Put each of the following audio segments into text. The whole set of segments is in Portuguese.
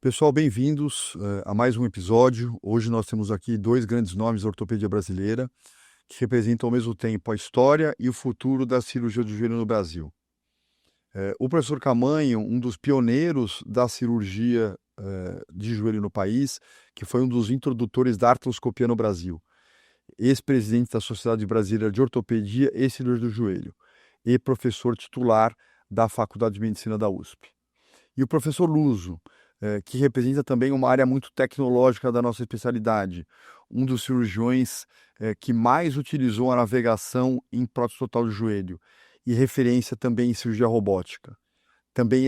Pessoal, bem-vindos a mais um episódio. Hoje nós temos aqui dois grandes nomes da ortopedia brasileira que representam ao mesmo tempo a história e o futuro da cirurgia do joelho no Brasil. O professor Camanho, um dos pioneiros da cirurgia de joelho no país, que foi um dos introdutores da artroscopia no Brasil, ex-presidente da Sociedade Brasileira de Ortopedia e Cirurgia do Joelho, e professor titular da Faculdade de Medicina da USP. E o professor Luso, que representa também uma área muito tecnológica da nossa especialidade, um dos cirurgiões que mais utilizou a navegação em prótese total do joelho e referência também em cirurgia robótica. Também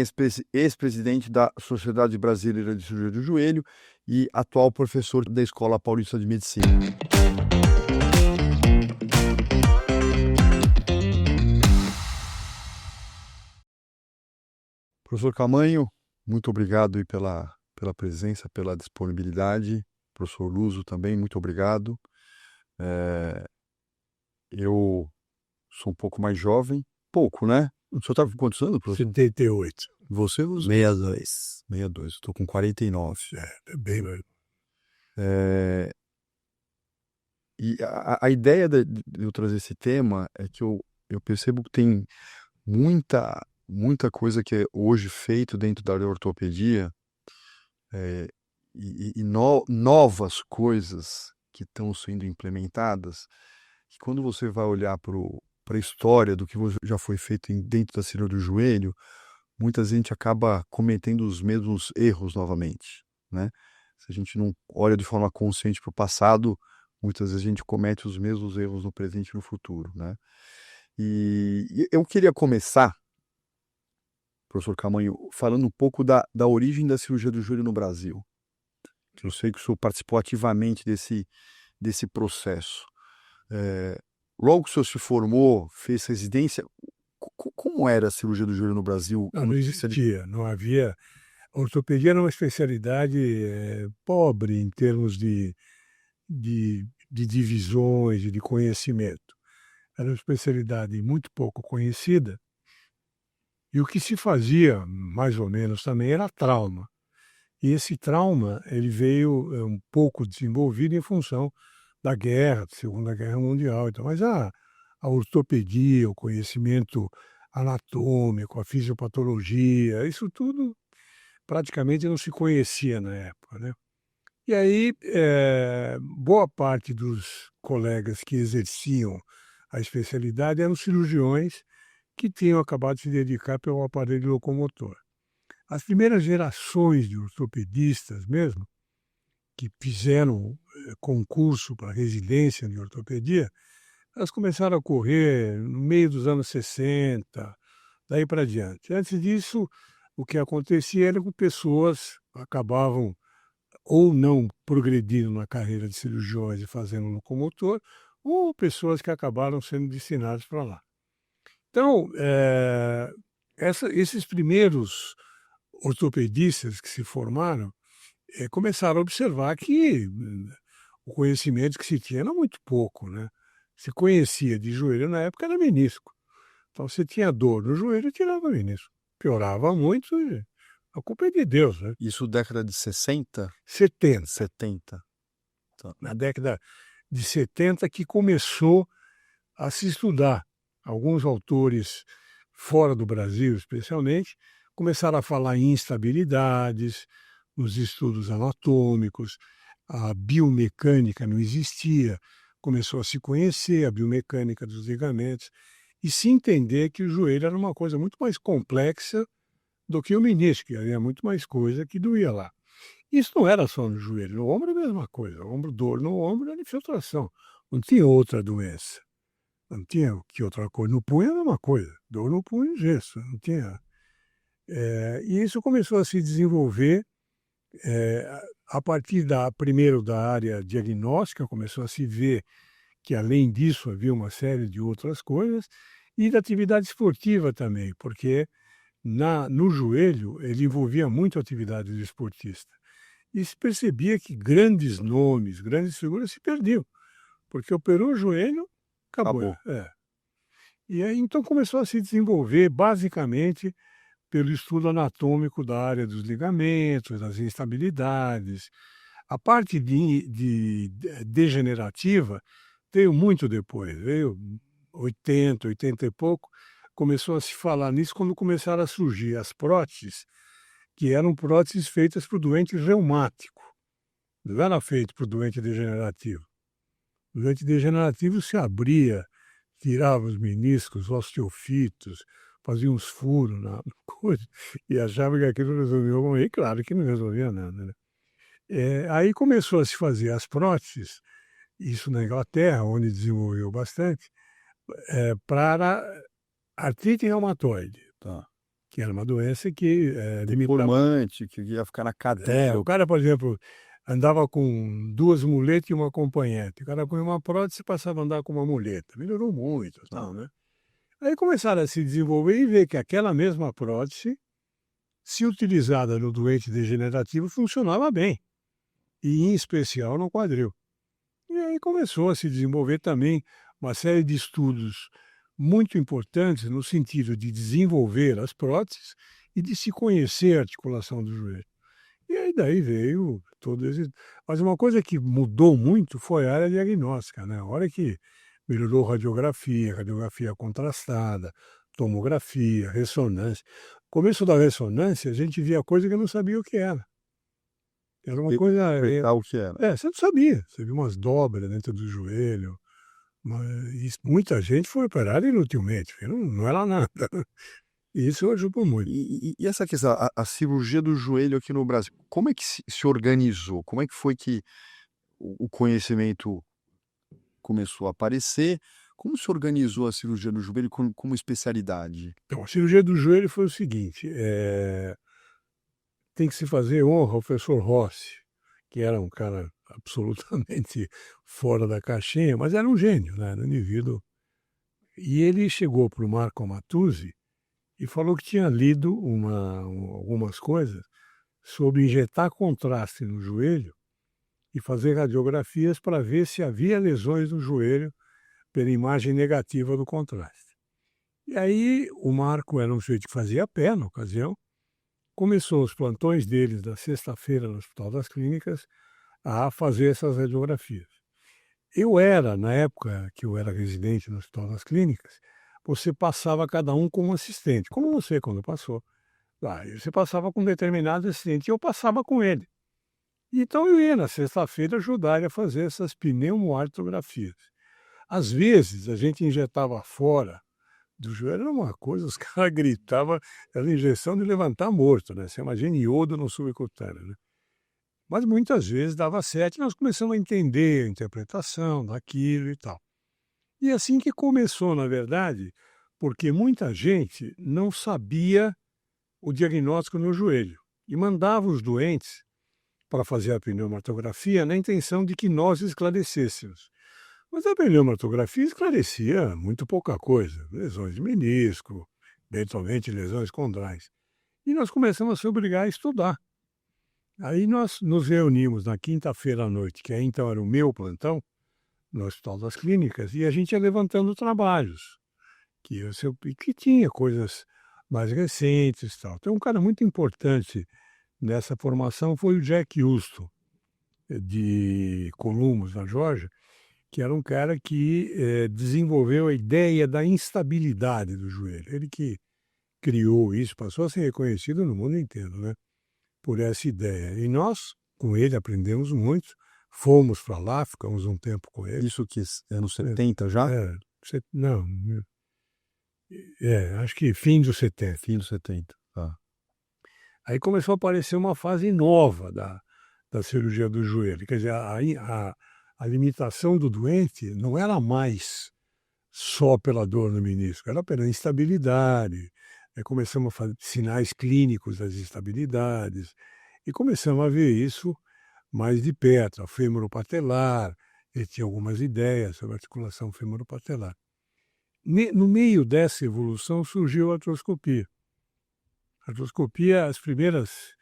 ex-presidente da Sociedade Brasileira de Cirurgia do Joelho e atual professor da Escola Paulista de Medicina. Professor Camanho, muito obrigado aí pela presença, pela disponibilidade. Professor Luso também, muito obrigado. Eu sou um pouco mais jovem, pouco, né? O senhor está com quantos anos, professor? 78. Você, Luso? 62. 62, estou com 49. É bem velho. E a ideia de eu trazer esse tema é que eu percebo que tem muita coisa que é hoje feito dentro da ortopedia e novas coisas que estão sendo implementadas, que quando você vai olhar para a história do que já foi feito dentro da cirurgia do joelho, muita gente acaba cometendo os mesmos erros novamente, né? Se a gente não olha de forma consciente para o passado, muitas vezes a gente comete os mesmos erros no presente e no futuro, né? E eu queria começar, professor Camanho, falando um pouco da origem da cirurgia do joelho no Brasil. Eu sei que o senhor participou ativamente desse processo. Logo que o senhor se formou, fez residência, como era a cirurgia do joelho no Brasil? Não existia, não havia. A ortopedia era uma especialidade pobre em termos de divisões e de conhecimento. Era uma especialidade muito pouco conhecida. E o que se fazia, mais ou menos também, era trauma. E esse trauma ele veio um pouco desenvolvido em função da guerra, da Segunda Guerra Mundial. Então, mas a ortopedia, o conhecimento anatômico, a fisiopatologia, isso tudo praticamente não se conhecia na época, né? E aí, boa parte dos colegas que exerciam a especialidade eram cirurgiões que tinham acabado de se dedicar pelo aparelho locomotor. As primeiras gerações de ortopedistas mesmo, que fizeram concurso para residência de ortopedia, elas começaram a ocorrer no meio dos anos 60, daí para diante. Antes disso, o que acontecia era que pessoas acabavam ou não progredindo na carreira de cirurgiões e fazendo locomotor, ou pessoas que acabaram sendo destinadas para lá. Então, esses primeiros ortopedistas que se formaram começaram a observar que o conhecimento que se tinha era muito pouco, né? Se conhecia de joelho na época era menisco. Então, se tinha dor no joelho, tirava menisco. Piorava muito e a culpa é de Deus, né? Isso década de 60? 70. 70. Tá. Na década de 70 que começou a se estudar. Alguns autores, fora do Brasil especialmente, começaram a falar em instabilidades, nos estudos anatômicos, a biomecânica não existia, começou a se conhecer a biomecânica dos ligamentos e se entender que o joelho era uma coisa muito mais complexa do que o menisco, que havia muito mais coisa que doía lá. Isso não era só no joelho, no ombro é a mesma coisa, dor no ombro era infiltração, não tinha outra doença. Não tinha que outra coisa. No punho é a mesma coisa. Dor no punho, gesso. Não tinha. E isso começou a se desenvolver a partir primeiro da área diagnóstica, começou a se ver que além disso havia uma série de outras coisas, e da atividade esportiva também, porque no joelho ele envolvia muito a atividade do esportista. E se percebia que grandes nomes, grandes figuras se perdiam, porque operou o joelho, acabou. Acabou. E aí então começou a se desenvolver basicamente pelo estudo anatômico da área dos ligamentos, das instabilidades. A parte degenerativa veio muito depois, veio 80, 80 e pouco, começou a se falar nisso quando começaram a surgir as próteses, que eram próteses feitas para o doente reumático, não era feito para o doente degenerativo. O doente degenerativo se abria, tirava os meniscos, osteofitos, fazia uns furos na coisa e achava que aquilo resolvia alguma coisa. E claro que não resolvia nada, né? Aí começou a se fazer as próteses, isso na Inglaterra, onde desenvolveu bastante, para artrite reumatoide, Tá. que era uma doença que limitava. Deformante, que ia ficar na cadeia. O cara, por exemplo, andava com 2 muletas e uma acompanhante. O cara põe uma prótese e passava a andar com uma muleta. Melhorou muito, tal, né? Aí começaram a se desenvolver e ver que aquela mesma prótese, se utilizada no doente degenerativo, funcionava bem, e em especial no quadril. E aí começou a se desenvolver também uma série de estudos muito importantes no sentido de desenvolver as próteses e de se conhecer a articulação do joelho. E aí daí veio todo esse... Mas uma coisa que mudou muito foi a área diagnóstica, né? A hora que melhorou radiografia contrastada, tomografia, ressonância. No começo da ressonância, a gente via coisa que eu não sabia o que era. Era uma coisa... Interpretar o que era. você não sabia. Você viu umas dobras dentro do joelho. Mas muita gente foi operada inutilmente, porque não era nada. E isso ajudou muito. E essa questão, a cirurgia do joelho aqui no Brasil, como é que se organizou? Como é que foi que o conhecimento começou a aparecer? Como se organizou a cirurgia do joelho como especialidade? Então, a cirurgia do joelho foi o seguinte: tem que se fazer honra ao professor Rossi, que era um cara absolutamente fora da caixinha, mas era um gênio, né? Era um indivíduo. E ele chegou para o Marco Matuzzi e falou que tinha lido algumas coisas sobre injetar contraste no joelho e fazer radiografias para ver se havia lesões no joelho pela imagem negativa do contraste. E aí o Marco era um sujeito que fazia a pé na ocasião, começou os plantões deles da sexta-feira no Hospital das Clínicas a fazer essas radiografias. Na época que eu era residente no Hospital das Clínicas, você passava cada um com um assistente, como você quando passou. Aí você passava com um determinado assistente e eu passava com ele. Então eu ia na sexta-feira ajudar ele a fazer essas pneumoartrografias. Às vezes a gente injetava fora do joelho, era uma coisa, os caras gritavam, era injeção de levantar morto, né? Você imagina iodo no subcutâneo, né? Mas muitas vezes dava certo e nós começamos a entender a interpretação daquilo e tal. E assim que começou, na verdade, porque muita gente não sabia o diagnóstico no joelho e mandava os doentes para fazer a pneumatografia na intenção de que nós esclarecêssemos. Mas a pneumatografia esclarecia muito pouca coisa, lesões de menisco, eventualmente lesões condrais. E nós começamos a se obrigar a estudar. Aí nós nos reunimos na quinta-feira à noite, que aí então era o meu plantão, no Hospital das Clínicas, e a gente ia levantando trabalhos, que tinha coisas mais recentes e tal. Então um cara muito importante nessa formação foi o Jack Houston, de Columbus, na Geórgia, que era um cara que desenvolveu a ideia da instabilidade do joelho. Ele que criou isso, passou a ser reconhecido no mundo inteiro, né, por essa ideia. E nós, com ele, aprendemos muito, fomos para lá, ficamos um tempo com ele. Isso que é anos 70 já? Não, acho que fim dos 70. Fim dos 70, tá. Aí começou a aparecer uma fase nova da cirurgia do joelho. Quer dizer, a limitação do doente não era mais só pela dor no menisco, era pela instabilidade. Aí começamos a fazer sinais clínicos das instabilidades e começamos a ver isso mais de perto, a fêmuro-patelar. Ele tinha algumas ideias sobre a articulação fêmuro-patelar. No meio dessa evolução surgiu a artroscopia. A artroscopia, as primeiras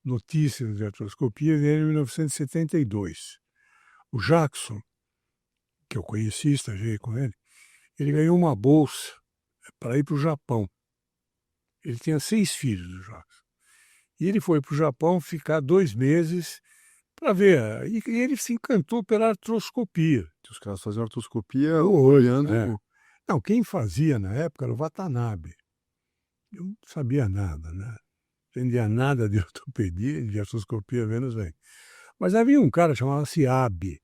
notícias de artroscopia vieram em 1972. O Jackson, que eu conheci, estagiei com ele, ele ganhou uma bolsa para ir para o Japão. Ele tinha 6 filhos, o Jackson. E ele foi para o Japão ficar 2 meses para ver. E ele se encantou pela artroscopia. Os caras faziam artroscopia No olho, olhando. Não, quem fazia na época era o Watanabe. Eu não sabia nada, né? Não entendia nada de ortopedia, de artroscopia, menos bem. Mas havia um cara chamado-se Abe.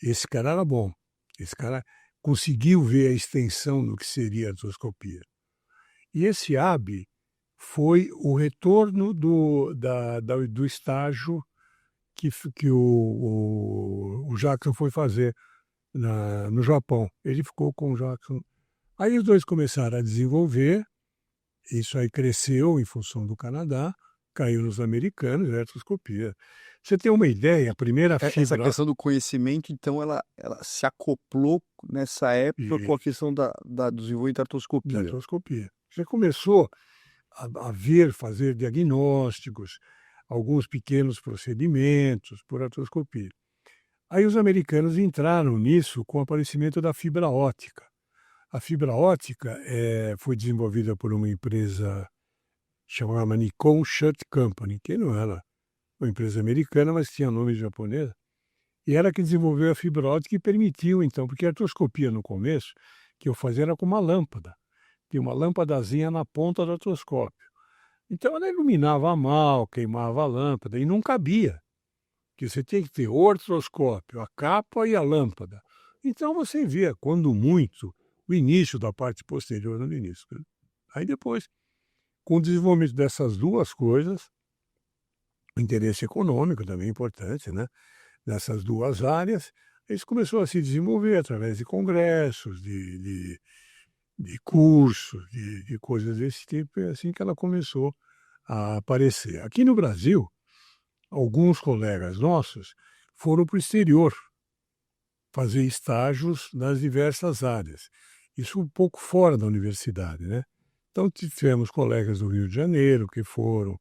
Esse cara era bom. Esse cara conseguiu ver a extensão do que seria a artroscopia. E esse Abe foi o retorno do estágio que o Jackson foi fazer no Japão. Ele ficou com o Jackson. Aí os dois começaram a desenvolver, isso aí cresceu em função do Canadá, caiu nos americanos, a artroscopia. Você tem uma ideia, a primeira Essa fibra... questão do conhecimento, então, ela se acoplou nessa época com a questão do desenvolvimento da da artroscopia. artroscopia. Você começou a ver, fazer diagnósticos, alguns pequenos procedimentos por artroscopia. Aí os americanos entraram nisso com o aparecimento da fibra óptica. A fibra óptica foi desenvolvida por uma empresa chamada Nikon Shut Company, que não era uma empresa americana, mas tinha nome japonês. E ela que desenvolveu a fibra óptica e permitiu, então, porque a artroscopia no começo, que eu fazia era com uma lâmpada. Tinha uma lâmpadazinha na ponta do artroscópio. Então ela iluminava mal, queimava a lâmpada e não cabia. Porque você tinha que ter o artroscópio, a capa e a lâmpada. Então você via, quando muito, o início da parte posterior no início. Aí depois, com o desenvolvimento dessas duas coisas, o interesse econômico também é importante, né? Nessas duas áreas, isso começou a se desenvolver através de congressos, de cursos, de coisas desse tipo, e é assim que ela começou a aparecer. Aqui no Brasil, alguns colegas nossos foram para o exterior fazer estágios nas diversas áreas. Isso um pouco fora da universidade, né? Então tivemos colegas do Rio de Janeiro que foram,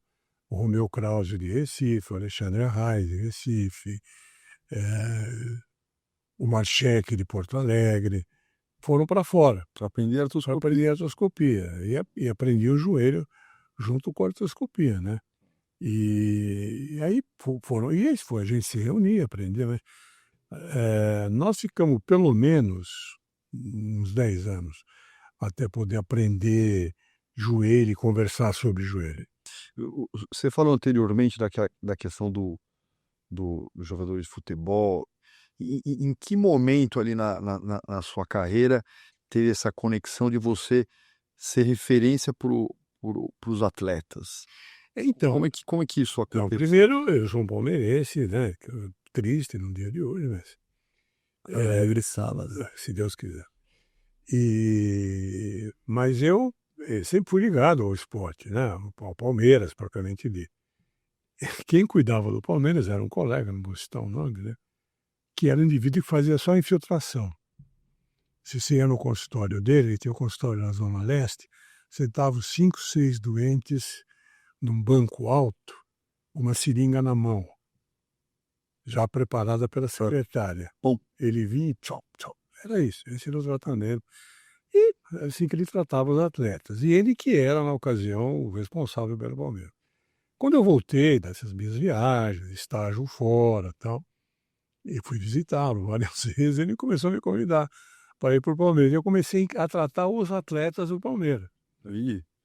o Romeu Krause de Recife, o Alexandre Arraes de Recife, o Marchek de Porto Alegre, foram para fora Para aprender para artroscopia. aprender artroscopia e aprendi o joelho junto com a artroscopia, né? E aí foram, e isso foi, a gente se reunia, aprendia, mas nós ficamos pelo menos uns 10 anos até poder aprender joelho e conversar sobre joelho. Você falou anteriormente da questão do jogador de futebol. Em que momento ali na sua carreira teve essa conexão de você ser referência para os atletas? Então, Como é que isso não, aconteceu? primeiro eu sou um palmeirense, né? Triste no dia de hoje, mas Alegre sábado. se Deus quiser. Mas eu sempre fui ligado ao esporte, né? Ao Palmeiras, propriamente dito. Quem cuidava do Palmeiras era um colega, não vou citar o nome, né? Que era um indivíduo que fazia só infiltração. Se você ia no consultório dele, ele tinha um consultório na Zona Leste, sentavam 5, 6 doentes num banco alto, uma seringa na mão, já preparada pela secretária. Bom. Ele vinha e tchau, tchau. Era isso, esse era o tratamento. E assim que ele tratava os atletas. E ele que era, na ocasião, o responsável pelo Palmeiras. Quando eu voltei dessas minhas viagens, estágio fora e tal, e fui visitá-lo várias vezes, ele começou a me convidar para ir para o Palmeiras. E eu comecei a tratar os atletas do Palmeiras.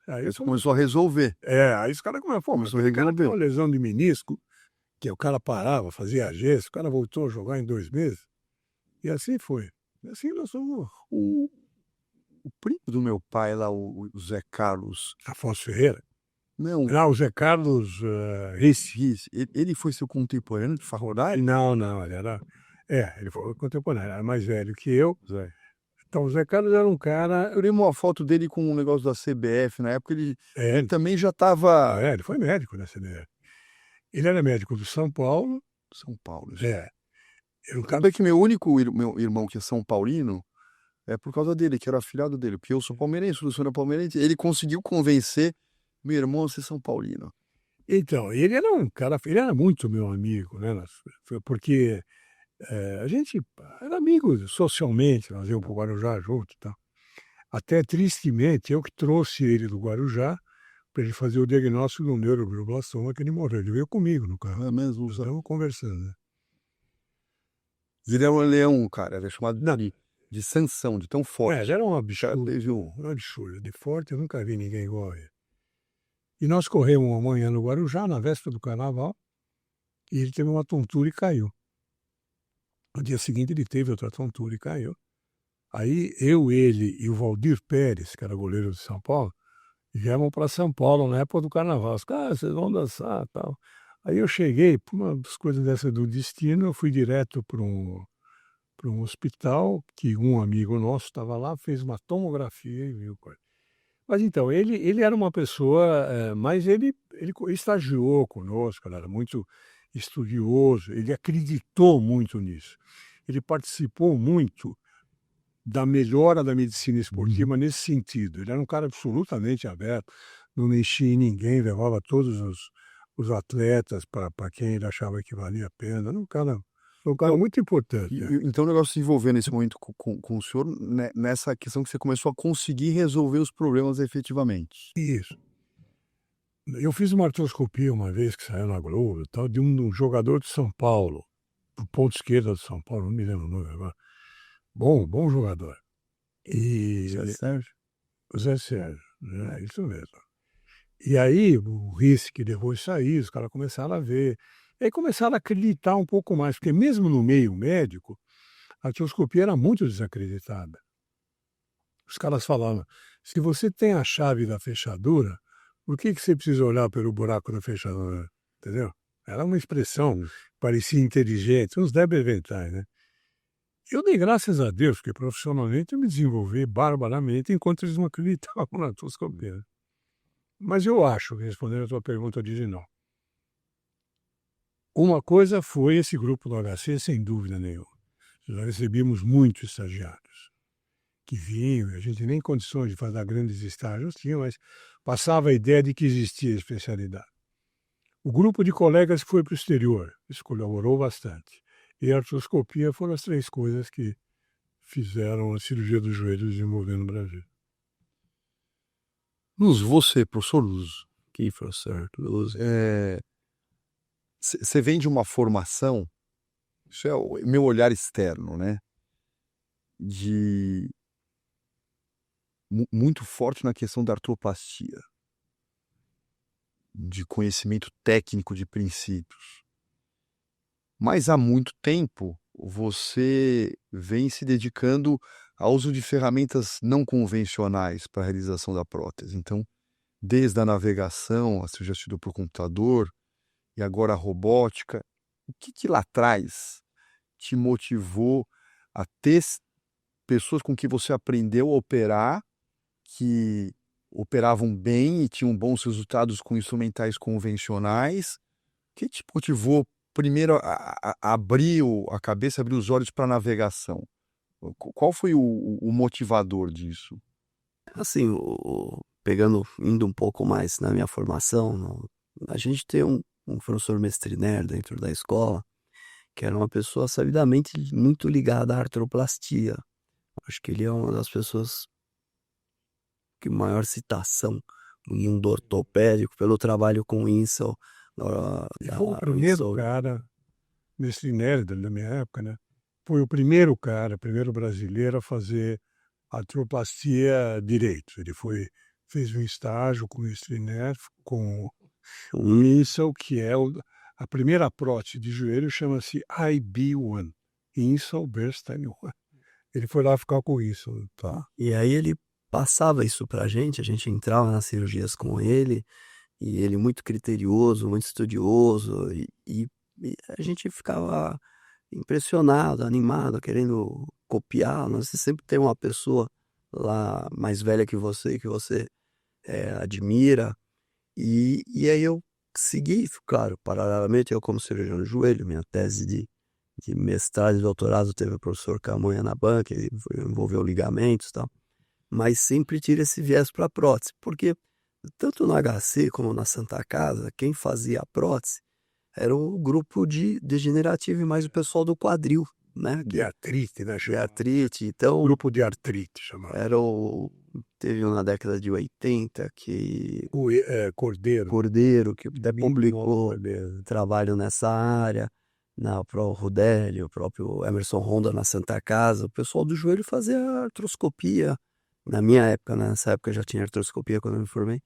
Aí você começou a resolver. Aí os caras começaram, Começou a o cara tem resolver. uma lesão de menisco, que o cara parava, fazia gesso, o cara voltou a jogar em 2 meses. E assim foi. E assim nós somos O primo do meu pai lá, o Zé Carlos. Afonso Ferreira. Não, Não, o Zé Carlos Risse. ele foi seu contemporâneo de faculdade? Não, ele era... ele foi contemporâneo, era mais velho que eu. Zé. Então, o Zé Carlos era um cara... Eu lembro uma foto dele com um negócio da CBF, na época ele também já Ah, estava... ele foi médico na CBF. Ele era médico do São Paulo. São Paulo. Era um cara... Sabe que meu irmão que é São Paulino, é por causa dele, que era afilhado dele, porque eu sou palmeirense, o Luciano é palmeirense, ele conseguiu convencer meu irmão a ser São Paulino. Então, ele era um cara... Ele era muito meu amigo, né? Porque a gente era amigo socialmente, nós íamos para o Guarujá junto e tal. Até tristemente, eu que trouxe ele do Guarujá para ele fazer o diagnóstico do neuroglioblastoma, que ele morreu. Ele veio comigo no carro. É mesmo? Nós estávamos conversando, né? Ele é um leão, cara. Ele é chamado Não. de Sansão, de tão forte. Ele era um Já absurdo. teve um. Um absurdo. De forte, eu nunca vi ninguém igual a ele. E nós corremos uma manhã no Guarujá, na véspera do carnaval, e ele teve uma tontura e caiu. No dia seguinte ele teve outra tontura e caiu. Aí eu, ele e o Valdir Pérez, que era goleiro de São Paulo, viemos para São Paulo na época do carnaval. Os caras, vocês vão dançar e tal. Aí eu cheguei, por uma das coisas dessa do destino, eu fui direto para um hospital, que um amigo nosso estava lá, fez uma tomografia e viu. Mas então, ele era uma pessoa, mas ele estagiou conosco, ele era muito estudioso, ele acreditou muito nisso. Ele participou muito da melhora da medicina esportiva nesse sentido. Ele era um cara absolutamente aberto, não mexia em ninguém, levava todos os atletas para quem ele achava que valia a pena. Era um cara muito importante. Então o negócio se envolveu nesse momento com o senhor, né, nessa questão que você começou a conseguir resolver os problemas efetivamente. Isso. Eu fiz uma artroscopia uma vez que saiu na Globo, tal, de um jogador de São Paulo, do ponto esquerda de São Paulo, não me lembro o nome agora. Bom jogador. E Sérgio? o Zé Sérgio, né? Isso mesmo. E aí o Risk levou isso aí, os caras começaram a ver. E aí começaram a acreditar um pouco mais, porque mesmo no meio médico, a artroscopia era muito desacreditada. Os caras falavam, se você tem a chave da fechadura, por que você precisa olhar pelo buraco da fechadura? Entendeu? Era uma expressão, parecia inteligente, uns débeis mentais, né? Eu dei graças a Deus, porque profissionalmente eu me desenvolvi barbaramente enquanto eles não acreditavam na artroscopia. Mas eu acho, respondendo a tua pergunta original, uma coisa foi esse grupo do HC, sem dúvida nenhuma. Já recebíamos muitos estagiários que vinham, a gente nem condições de fazer grandes estágios tinha, mas passava a ideia de que existia especialidade. O grupo de colegas foi para o exterior, isso colaborou bastante. E a artroscopia foram as 3 coisas que fizeram a cirurgia do joelho desenvolver no Brasil. Luz, você, professor Luz, Que professor Luz. Você vem de uma formação, isso é o meu olhar externo, né? De muito forte na questão da artroplastia, de conhecimento técnico de princípios. Mas há muito tempo você vem se dedicando ao uso de ferramentas não convencionais para a realização da prótese. Então, desde a navegação, a cirurgia por computador e agora a robótica, o que lá atrás te motivou a ter pessoas com que você aprendeu a operar, que operavam bem e tinham bons resultados com instrumentais convencionais? O que te motivou primeiro a abrir a cabeça, abrir os olhos para a navegação? Qual foi o motivador disso? Assim, indo um pouco mais na minha formação, a gente tem um professor mestriner dentro da escola, que era uma pessoa sabidamente muito ligada à artroplastia. Acho que ele é uma das pessoas que maior citação no mundo ortopédico pelo trabalho com o Insel. Foi o primeiro cara, mestriner da minha época, né? Foi o primeiro brasileiro a fazer artroplastia direito. Ele fez um estágio com o Mestriner, com o Insel, que é a primeira prótese de joelho, chama-se IB1, Insel Bernstein 1. Ele foi lá ficar com isso, tá? E aí ele passava isso pra gente entrava nas cirurgias com ele, e ele muito criterioso, muito estudioso, e a gente ficava impressionado, animado, querendo copiar. Você sempre tem uma pessoa lá mais velha que você admira, e aí eu segui, claro, paralelamente, eu como cirurgião do joelho, minha tese de mestrado e doutorado teve o professor Camonha na banca, ele envolveu ligamentos e tal, mas sempre tira esse viés para a prótese, porque tanto no HC como na Santa Casa, quem fazia a prótese era o grupo de degenerativo e mais o pessoal do quadril. né? De artrite, né? De Chamava. artrite. Então, Grupo de artrite, chamava. teve um na década de 80 que Cordeiro. Cordeiro, que até Minho publicou Cordeiro. trabalho nessa área, o Rodelli, o próprio Emerson Honda na Santa Casa. O pessoal do joelho fazia artroscopia. Na minha época, nessa época já tinha artroscopia quando eu me formei.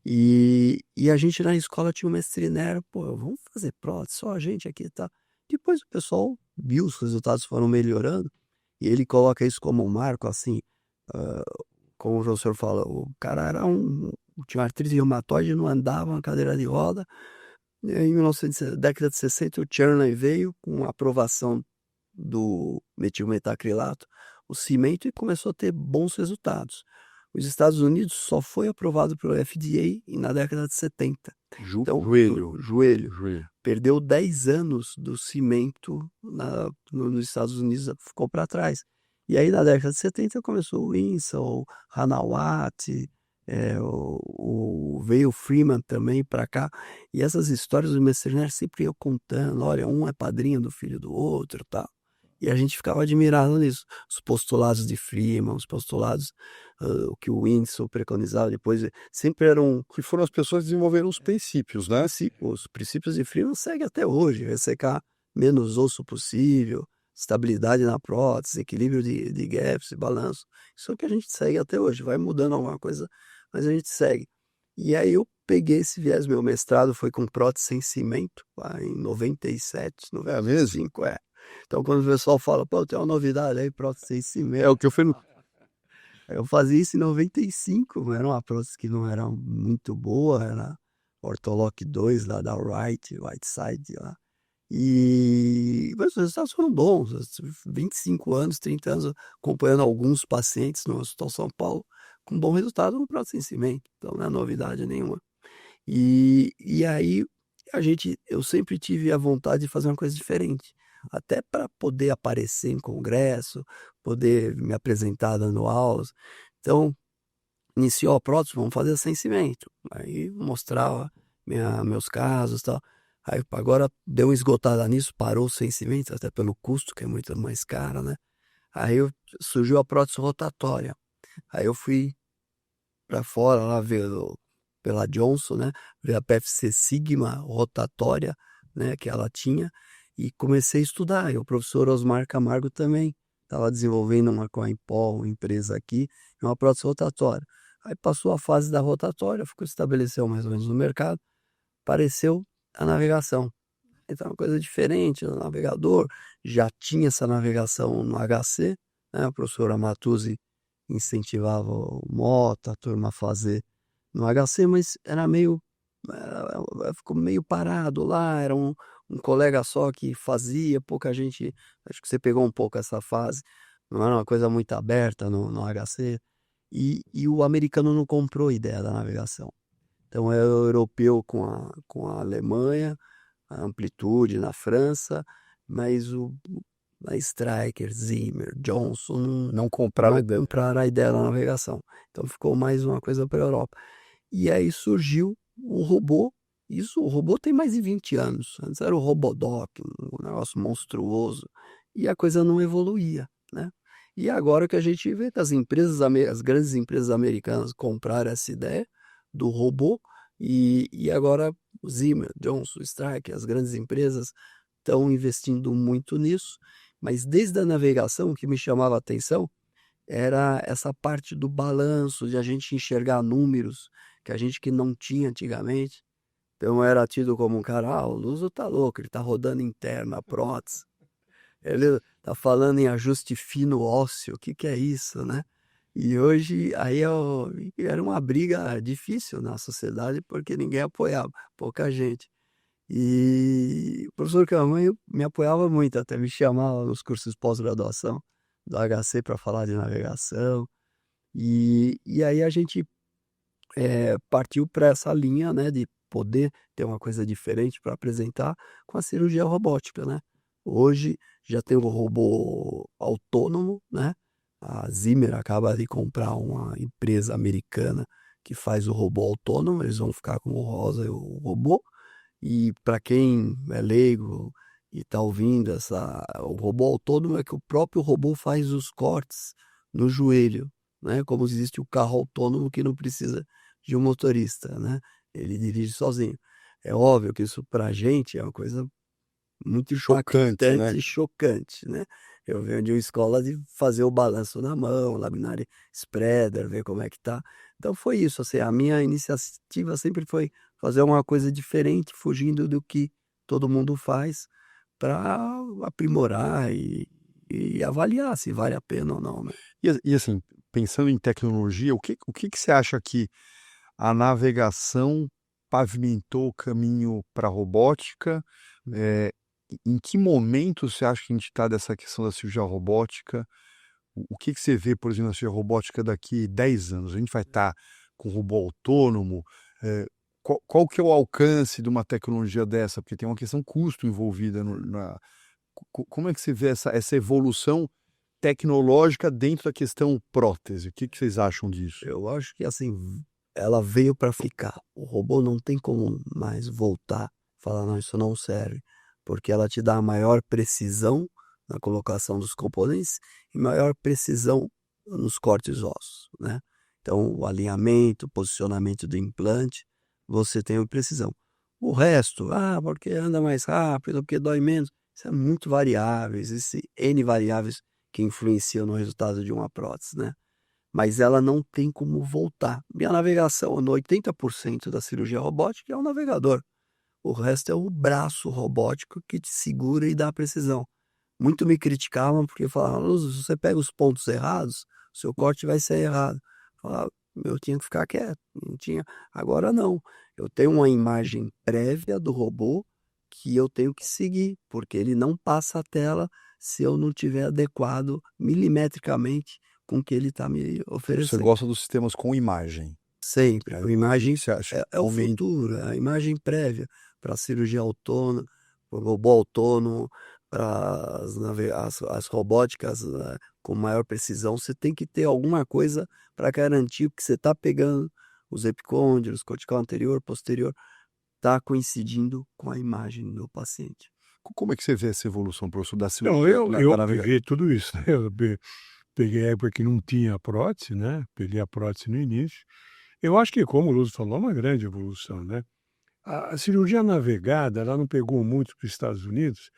E a gente na escola tinha um mestre Nero, pô, vamos fazer prótese, só a gente aqui, tá? Depois o pessoal viu, os resultados foram melhorando, e ele coloca isso como um marco, assim, ah, como o professor fala, o cara tinha artrite reumatoide, não andava na cadeira de roda. E aí, em 1900, década de 60, o Cherney veio com a aprovação do metilmetacrilato, o cimento, e começou a ter bons resultados. Os Estados Unidos só foi aprovado pelo FDA na década de 70. Então, Joelho. perdeu 10 anos do cimento nos Estados Unidos, ficou para trás. E aí, na década de 70, começou o Winsor, Hanawat, veio o Freeman também para cá. E essas histórias do Messerner sempre iam contando, olha, um é padrinho do filho do outro, tá? E a gente ficava admirado nisso. Os postulados de Freeman, os postulados, o que o Winsor preconizava depois, sempre eram... Que foram as pessoas que desenvolveram os princípios, né? Os princípios de Freeman seguem até hoje. Ressecar menos osso possível, estabilidade na prótese, equilíbrio de gaps e balanço. Isso é o que a gente segue até hoje. Vai mudando alguma coisa, mas a gente segue. E aí eu peguei esse viés. Meu mestrado foi com prótese sem cimento, lá em 97, 95, Então, quando o pessoal fala, pô, tem uma novidade aí, prótese sem cimento. É o que eu fiz no... Eu fazia isso em 95, era uma prótese que não era muito boa, era Ortolock 2 lá da Whiteside lá. Mas os resultados foram bons, 25 anos, 30 anos acompanhando alguns pacientes no Hospital São Paulo com bom resultado no prótese sem cimento, então não é novidade nenhuma. E aí eu sempre tive a vontade de fazer uma coisa diferente, até para poder aparecer em congresso, poder me apresentar dando aulas. Então, iniciou a prótese, vamos fazer sem cimento. Aí mostrava meus casos e tal. Aí agora deu uma esgotada nisso, parou sem cimento, até pelo custo, que é muito mais caro, né? Aí surgiu a prótese rotatória. Aí eu fui para fora lá ver pela Johnson, né? Ver a PFC Sigma rotatória, né? Que ela tinha, e comecei a estudar. E o professor Osmar Camargo também estava desenvolvendo com a Impol, uma empresa aqui, uma prótese rotatória. Aí passou a fase da rotatória, ficou estabeleceu mais ou menos no mercado, apareceu a navegação. Então, uma coisa diferente, o navegador já tinha essa navegação no HC, né? A professora Matuzzi incentivava o Mota, a turma a fazer no HC, mas ficou meio parado lá, era um colega só que fazia, pouca gente, acho que você pegou um pouco essa fase, não era uma coisa muito aberta no HC, e o americano não comprou a ideia da navegação. Então, é o europeu com a Alemanha, a Amplitude na França, mas a Stryker, Zimmer, Johnson Não compraram não compraram a ideia da navegação. Então ficou mais uma coisa para a Europa. E aí surgiu o robô. O robô tem mais de 20 anos. Antes era o Robodoc, um negócio monstruoso. E a coisa não evoluía, né? E agora que a gente vê que as grandes empresas americanas compraram essa ideia do robô, e agora o Zimmer, Johnson, Stryker, as grandes empresas estão investindo muito nisso. Mas desde a navegação, o que me chamava a atenção era essa parte do balanço, de a gente enxergar números que não tinha antigamente. Então era tido como um cara, o Luso tá louco, ele tá rodando interno a prótese. Ele tá falando em ajuste fino ósseo, o que é isso, né? E hoje aí era uma briga difícil na sociedade, porque ninguém apoiava, pouca gente. E o professor Camanho me apoiava muito, até me chamava nos cursos de pós-graduação do HC para falar de navegação. E aí a gente partiu para essa linha, né, de poder ter uma coisa diferente para apresentar com a cirurgia robótica, né? Hoje já tem o robô autônomo, né? A Zimmer acaba de comprar uma empresa americana que faz o robô autônomo, eles vão ficar com o rosa e o robô. E para quem é leigo e está ouvindo o robô autônomo é que o próprio robô faz os cortes no joelho, né? Como existe o carro autônomo que não precisa de um motorista, né? Ele dirige sozinho. É óbvio que isso para a gente é uma coisa muito Chocante, né? impactante e chocante, né? Eu venho de uma escola de fazer o balanço na mão, laminar spreader, ver como é que tá. Então foi isso, assim, a minha iniciativa sempre foi fazer uma coisa diferente, fugindo do que todo mundo faz, para aprimorar e avaliar se vale a pena ou não, né? E assim, pensando em tecnologia, o que que você acha que a navegação pavimentou o caminho para a robótica? Eh, em que momento você acha que a gente está dessa questão da cirurgia robótica? O que que você vê, por exemplo, na cirurgia robótica daqui 10 anos? A gente vai estar com robô autônomo? Qual que é o alcance de uma tecnologia dessa? Porque tem uma questão custo envolvida como é que você vê essa evolução tecnológica dentro da questão prótese? O que que vocês acham disso? Eu acho que assim, ela veio para ficar. O robô não tem como mais voltar, falar, não, isso não serve, porque ela te dá maior precisão na colocação dos componentes e maior precisão nos cortes ossos, né? Então, o alinhamento, o posicionamento do implante, você tem precisão. O resto, porque anda mais rápido, porque dói menos, isso é muito variável, existem N variáveis que influenciam no resultado de uma prótese, né? Mas ela não tem como voltar. E a navegação, no 80% da cirurgia robótica, é o navegador. O resto é o braço robótico que te segura e dá precisão. Muito me criticavam porque falavam, Lúcio, se você pega os pontos errados, o seu corte vai ser errado. Eu falava, eu tinha que ficar quieto, não tinha. Agora não. Eu tenho uma imagem prévia do robô que eu tenho que seguir, porque ele não passa a tela se eu não tiver adequado milimetricamente com o que ele está me Você oferecendo. gosta dos sistemas com imagem? Sempre. A imagem Você acha é o aumenta? futuro, é a imagem prévia para a cirurgia autônoma, para o robô autônomo, para as robóticas, né, com maior precisão. Você tem que ter alguma coisa para garantir que você está pegando os epicôndilos, cortical anterior, posterior, está coincidindo com a imagem do paciente. Como é que você vê essa evolução, professor, da Não, cirurgia eu da navegação? peguei tudo isso, né? Peguei a época que não tinha prótese, né? Peguei a prótese no início. Eu acho que, como o Lúcio falou, é uma grande evolução, né? A cirurgia navegada, ela não pegou muito para os Estados Unidos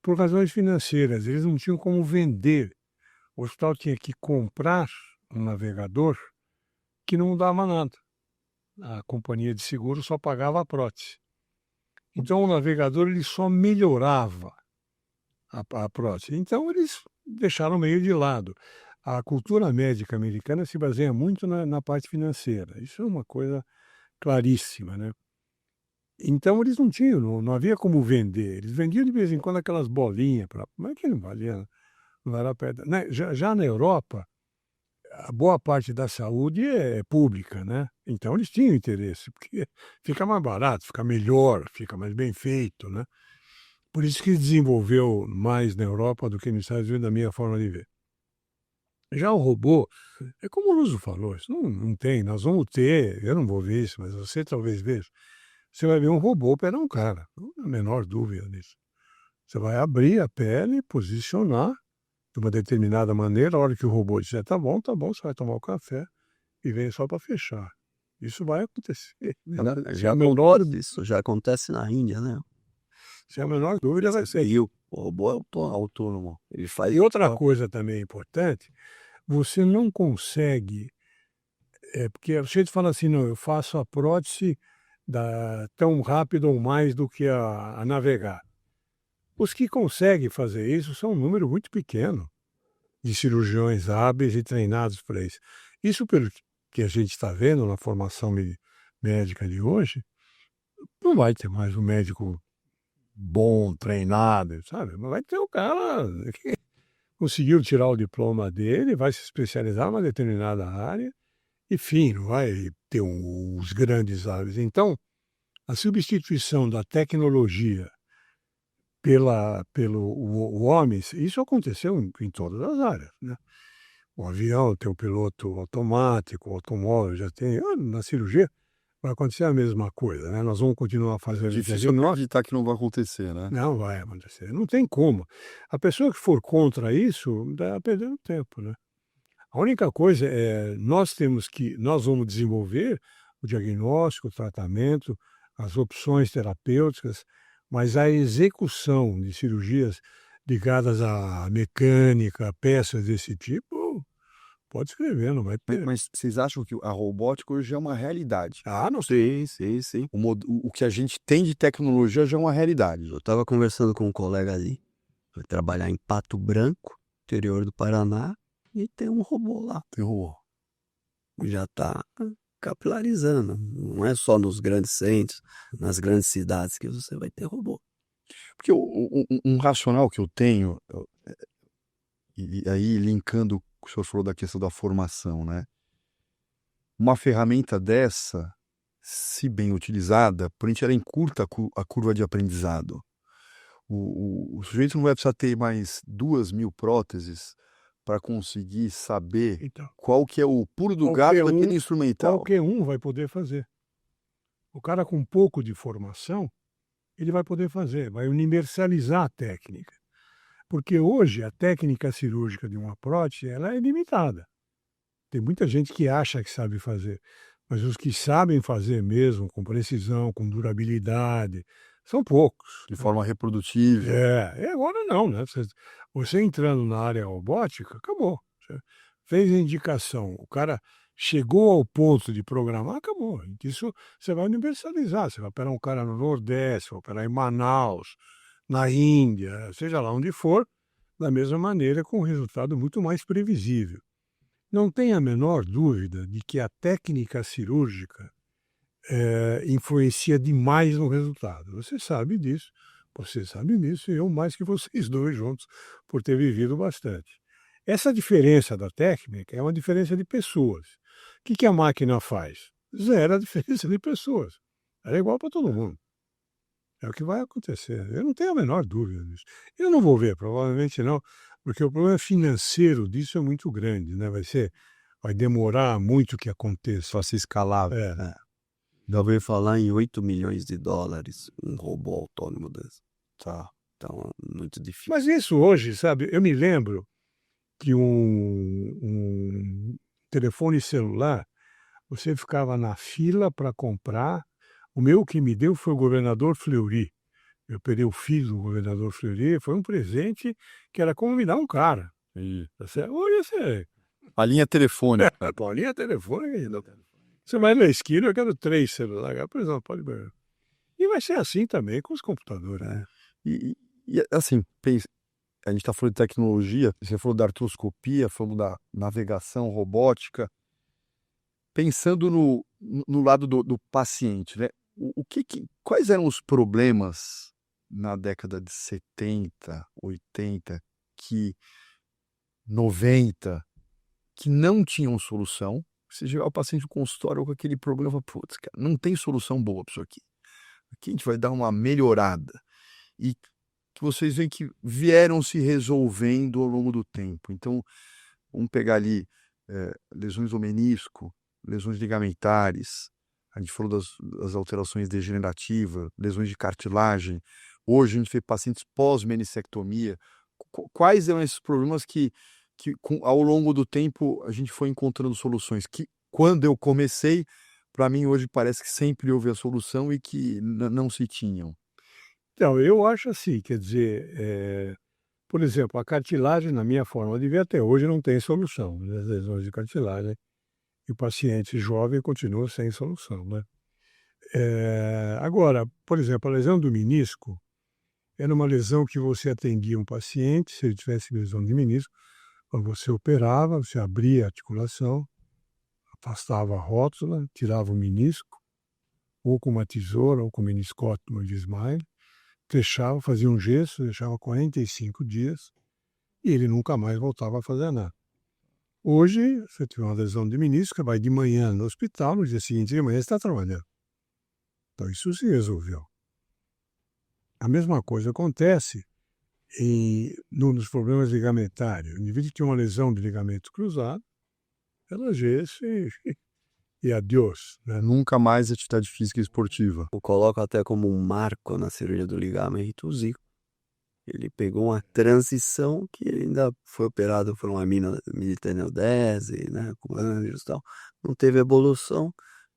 por razões financeiras. Eles não tinham como vender. O hospital tinha que comprar um navegador que não dava nada. A companhia de seguro só pagava a prótese. Então, o navegador ele só melhorava a prótese. Então, eles deixaram meio de lado. A cultura médica americana se baseia muito na parte financeira. Isso é uma coisa claríssima, né? Então eles não tinham, não havia como vender. Eles vendiam de vez em quando aquelas bolinhas, mas que não valia, não era pedra. Né? Já na Europa, a boa parte da saúde é pública, né? Então eles tinham interesse, porque fica mais barato, fica melhor, fica mais bem feito, né? Por isso que desenvolveu mais na Europa do que nos Estados Unidos, da minha forma de ver. Já o robô, é como o Luso falou, isso não tem, nós vamos ter, eu não vou ver isso, mas você talvez veja. Você vai ver um robô operar um cara, não há a menor dúvida disso. Você vai abrir a pele, posicionar de uma determinada maneira, a hora que o robô disser tá bom, você vai tomar o café e vem só para fechar. Isso vai acontecer. Isso já acontece na Índia, né? Sem a menor dúvida vai ser. E o robô é autônomo. Ele faz. E outra coisa também importante, você não consegue, porque a gente fala assim, não, eu faço a prótese tão rápido ou mais do que a navegar. Os que conseguem fazer isso são um número muito pequeno de cirurgiões hábeis e treinados para isso. Isso, pelo que a gente está vendo na formação médica de hoje, não vai ter mais um médico bom, treinado, sabe? Mas vai ter um cara que conseguiu tirar o diploma dele, vai se especializar numa determinada área, enfim, não vai ter os grandes hábeis. Então, a substituição da tecnologia pelo homem, isso aconteceu em todas as áreas, né? O avião tem o piloto automático, o automóvel já tem, na cirurgia, vai acontecer a mesma coisa, né? Nós vamos continuar fazendo Difícil diagnóstico. acreditar que não vai acontecer, né? Não vai acontecer, não tem como. A pessoa que for contra isso, está perdendo tempo, né? A única coisa é, nós vamos desenvolver o diagnóstico, o tratamento, as opções terapêuticas, mas a execução de cirurgias ligadas à mecânica, peças desse tipo, pode escrever, não vai ter. Mas vocês acham que a robótica hoje é uma realidade? Ah, não sei. Sim. O que a gente tem de tecnologia já é uma realidade. Eu estava conversando com um colega ali, foi trabalhar em Pato Branco, interior do Paraná, e tem um robô lá. Tem robô. Já está capilarizando. Não é só nos grandes centros, nas grandes cidades que você vai ter robô. Porque um racional que eu tenho, e aí linkando o que o senhor falou da questão da formação, né? Uma ferramenta dessa, se bem utilizada, por ela encurta a curva de aprendizado. O sujeito não vai precisar ter mais 2.000 próteses para conseguir saber Então, qual que é o pulo do Qualquer gato daquele um- instrumental. qualquer um vai poder fazer. O cara com um pouco de formação, ele vai poder fazer, vai universalizar a técnica. Porque hoje a técnica cirúrgica de uma prótese, ela é limitada. Tem muita gente que acha que sabe fazer, mas os que sabem fazer mesmo, com precisão, com durabilidade, são poucos. De forma reprodutível. E agora não, né? Você entrando na área robótica, acabou. Você fez a indicação, o cara chegou ao ponto de programar, acabou. Isso você vai universalizar. Você vai operar um cara no Nordeste, vai operar em Manaus, na Índia, seja lá onde for, da mesma maneira, com um resultado muito mais previsível. Não tem a menor dúvida de que a técnica cirúrgica influencia demais no resultado. Você sabe disso, e eu mais que vocês dois juntos, por ter vivido bastante. Essa diferença da técnica é uma diferença de pessoas. O que a máquina faz? Zera a diferença de pessoas. Ela é igual para todo mundo. É o que vai acontecer. Eu não tenho a menor dúvida disso. Eu não vou ver, provavelmente não, porque o problema financeiro disso é muito grande, né? Vai demorar muito que aconteça. Só se escalável. Já ouvi falar em 8 milhões de dólares um robô autônomo desse. Tá. Então, muito difícil. Mas isso hoje, sabe, eu me lembro que um telefone celular, você ficava na fila para comprar. O meu que me deu foi o governador Fleury. Eu peguei o filho do governador Fleury, foi um presente que era como me dar um cara. Tá certo? Hoje você... A linha telefônica. A bolinha telefônica ainda. Você vai na esquina, eu quero 3 celulares. Pois não, pode ver. E vai ser assim também com os computadores, né? E assim, a gente está falando de tecnologia, você falou da artroscopia, falou da navegação robótica. Pensando no lado do paciente, né? Quais eram os problemas na década de 70, 80, 90, que não tinham solução? Você chegar o paciente no consultório com aquele problema, fala, putz, cara, não tem solução boa para isso aqui. Aqui a gente vai dar uma melhorada. E que vocês veem que vieram se resolvendo ao longo do tempo. Então, vamos pegar ali lesões do menisco, lesões ligamentares, a gente falou das alterações degenerativas, lesões de cartilagem. Hoje a gente vê pacientes pós-menissectomia. Quais eram esses problemas que ao longo do tempo a gente foi encontrando soluções? Que quando eu comecei, para mim hoje parece que sempre houve a solução e que não se tinham. Então, eu acho assim, quer dizer, por exemplo, a cartilagem, na minha forma de ver, até hoje não tem solução, né, as lesões de cartilagem. E o paciente jovem continua sem solução, né? Agora, por exemplo, a lesão do menisco era uma lesão que você atendia um paciente, se ele tivesse lesão de menisco, você operava, você abria a articulação, afastava a rótula, tirava o menisco, ou com uma tesoura, ou com meniscótomo de Smile, fechava, fazia um gesso, deixava 45 dias, e ele nunca mais voltava a fazer nada. Hoje, você tiver uma lesão de menisco, vai de manhã no hospital, no dia seguinte de manhã você está trabalhando. Então isso se resolveu. A mesma coisa acontece nos problemas ligamentários. O indivíduo que tinha uma lesão de ligamento cruzado, ela gesso e adeus, né? Nunca mais atividade física esportiva. Eu coloco até como um marco na cirurgia do ligamento o Zico. Ele pegou uma transição que ele ainda foi operado por uma militenodese, né, com anjos e tal. Não teve evolução.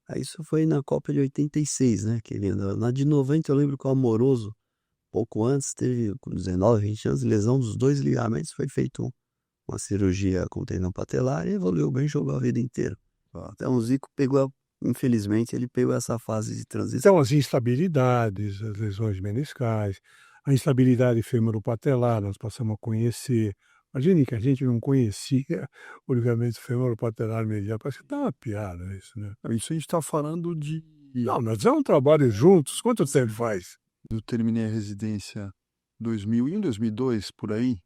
Aí isso foi na Copa de 86, né, que ele, na de 90 eu lembro que o Amoroso, pouco antes, teve com 19, 20 anos, lesão dos 2 ligamentos, foi feito uma cirurgia com tendão patelar e evoluiu bem, jogou a vida inteira. Então o Zico pegou, infelizmente, ele pegou essa fase de transição. Então, as instabilidades, as lesões meniscais, a instabilidade femoropatelar, nós passamos a conhecer. Imagine que a gente não conhecia o ligamento femoropatelar medial. Parece que tá uma piada isso, né? Isso a gente está falando de... Não, nós fizemos um trabalho juntos. Quanto tempo faz? Eu terminei a residência 2001, 2002, por aí.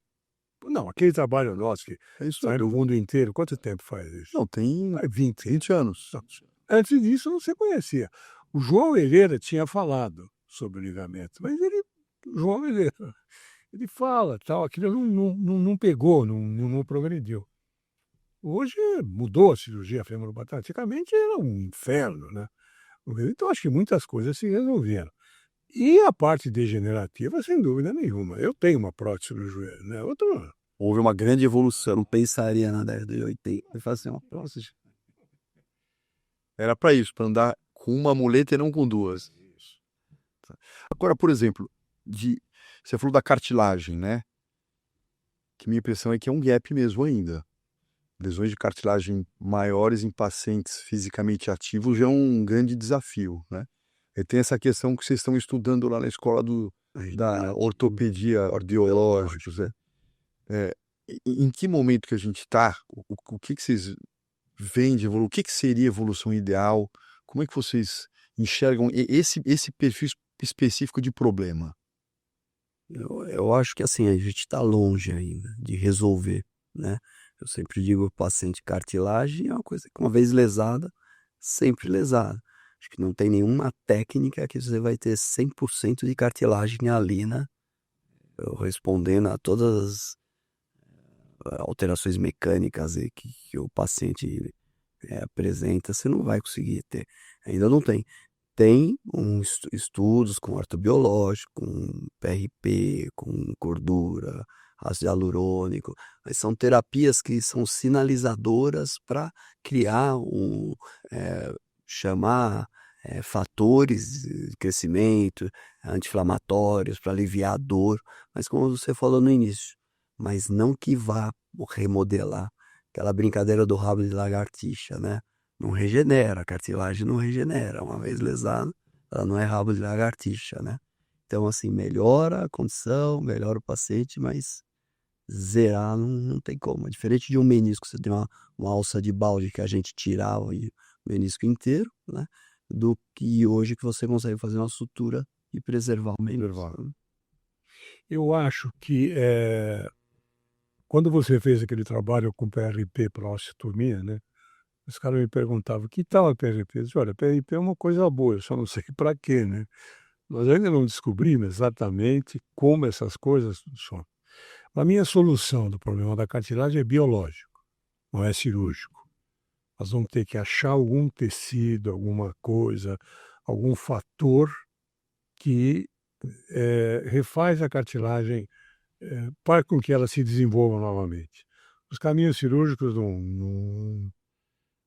Não, aquele trabalho nosso que É isso sai aí. do mundo inteiro, quanto tempo faz isso? Não, tem Faz 20. 20 anos. Não, antes disso, não se conhecia. O João Herrera tinha falado sobre o ligamento, mas João Herrera, ele fala, tal, aquilo não pegou, não progrediu. Hoje mudou a cirurgia femoropatelar. Antigamente era um inferno, né? Então acho que muitas coisas se resolveram. E a parte degenerativa, sem dúvida nenhuma. Eu tenho uma prótese no joelho, né? Outra. Houve uma grande evolução. Eu não pensaria na década de 80 e fazer uma prótese. Era para isso, para andar com uma muleta e não com duas. Agora, por exemplo, você falou da cartilagem, né? Que minha impressão é que é um gap mesmo ainda. Lesões de cartilagem maiores em pacientes fisicamente ativos já é um grande desafio, né? E tem essa questão que vocês estão estudando lá na escola da ortopedia cardiológica, né? Em que momento que a gente está? O que vocês veem de evolução? O que seria evolução ideal? Como é que vocês enxergam esse perfil específico de problema? Eu acho que assim, a gente está longe ainda de resolver, né? Eu sempre digo que o paciente cartilagem é uma coisa que, uma vez lesada, sempre lesada. Acho que não tem nenhuma técnica que você vai ter 100% de cartilagem ali, né? Respondendo a todas as alterações mecânicas que o paciente apresenta, você não vai conseguir ter. Ainda não tem. Tem estudos com ortobiológico, com PRP, com gordura, ácido hialurônico, mas são terapias que são sinalizadoras para criar chamar fatores de crescimento, anti-inflamatórios, para aliviar a dor, mas como você falou no início, mas não que vá remodelar. Aquela brincadeira do rabo de lagartixa, né? Não regenera, a cartilagem não regenera. Uma vez lesada, ela não é rabo de lagartixa, né? Então, assim, melhora a condição, melhora o paciente, mas zerar não tem como. É diferente de um menisco, você tem uma alça de balde que a gente tirava o menisco inteiro, né? Do que hoje que você consegue fazer uma sutura e preservar o menisco. Eu acho que quando você fez aquele trabalho com PRP para osteotomia, né? Os caras me perguntavam, que tal a PRP? Eu disse, olha, a PRP é uma coisa boa, eu só não sei para quê, né? Nós ainda não descobrimos exatamente como essas coisas funcionam. A minha solução do problema da cartilagem é biológico, não é cirúrgico. Nós vamos ter que achar algum tecido, alguma coisa, algum fator que refaz a cartilagem para com que ela se desenvolva novamente. Os caminhos cirúrgicos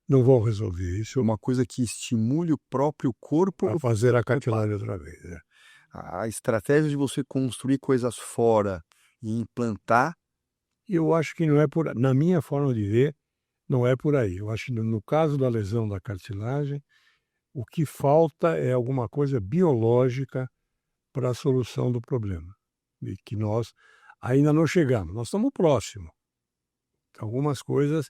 não vão resolver isso. Uma coisa que estimule o próprio corpo para fazer a cartilagem outra vez. Né? A estratégia de você construir coisas fora e implantar. Eu acho que não é por, na minha forma de ver, não é por aí. Eu acho que no caso da lesão da cartilagem, o que falta é alguma coisa biológica para a solução do problema, e que nós ainda não chegamos. Nós estamos próximos. Algumas coisas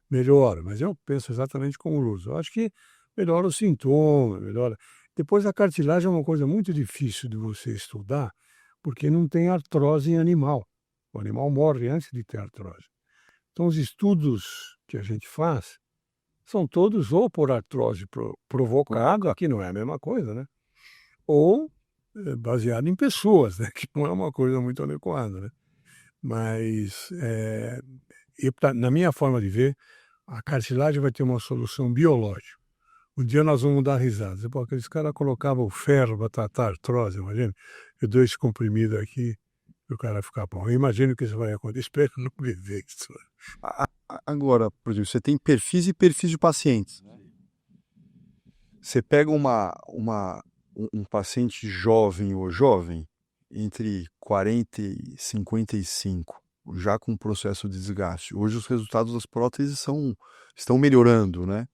melhoram, mas eu penso exatamente como o Lúcio. Eu acho que melhora o sintoma, melhora. Depois, a cartilagem é uma coisa muito difícil de você estudar, porque não tem artrose em animal. O animal morre antes de ter artrose. Então, os estudos que a gente faz são todos ou por artrose provocada, que não é a mesma coisa, né? Ou baseado em pessoas, né? Que não é uma coisa muito adequada, né? Mas, na minha forma de ver, a cartilagem vai ter uma solução biológica. Um dia nós vamos dar risada. Pô, aqueles caras colocavam ferro para tratar artrose, imagina. Eu dou esse comprimido aqui e o cara fica bom. Eu imagino que isso vai acontecer. Espero não viver isso. Agora, por exemplo, você tem perfis e perfis de pacientes. Você pega um paciente jovem ou jovem, entre 40 e 55, já com processo de desgaste. Hoje os resultados das próteses estão melhorando, né?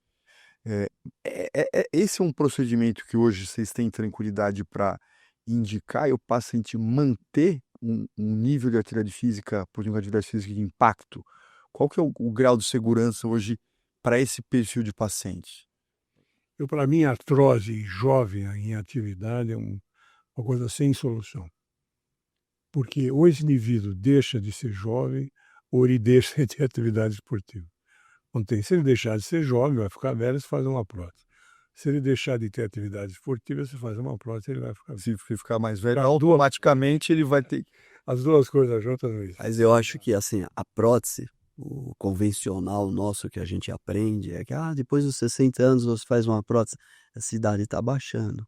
Esse é um procedimento que hoje vocês têm tranquilidade para indicar e o paciente manter um nível de atividade física, por exemplo, atividade física de impacto. Qual que é o grau de segurança hoje para esse perfil de paciente? Para mim, a artrose jovem em atividade é uma coisa sem solução. Porque ou esse indivíduo deixa de ser jovem ou ele deixa de ter atividade esportiva. Não tem. Se ele deixar de ser jovem, vai ficar velho, você faz uma prótese. Se ele deixar de ter atividade esportiva, você faz uma prótese, ele vai ficar velho. Se ficar mais velho, As automaticamente ele vai ter... As duas coisas juntas não existem. Mas eu acho que assim, a prótese, o convencional nosso que a gente aprende é que depois dos 60 anos você faz uma prótese, essa idade está baixando.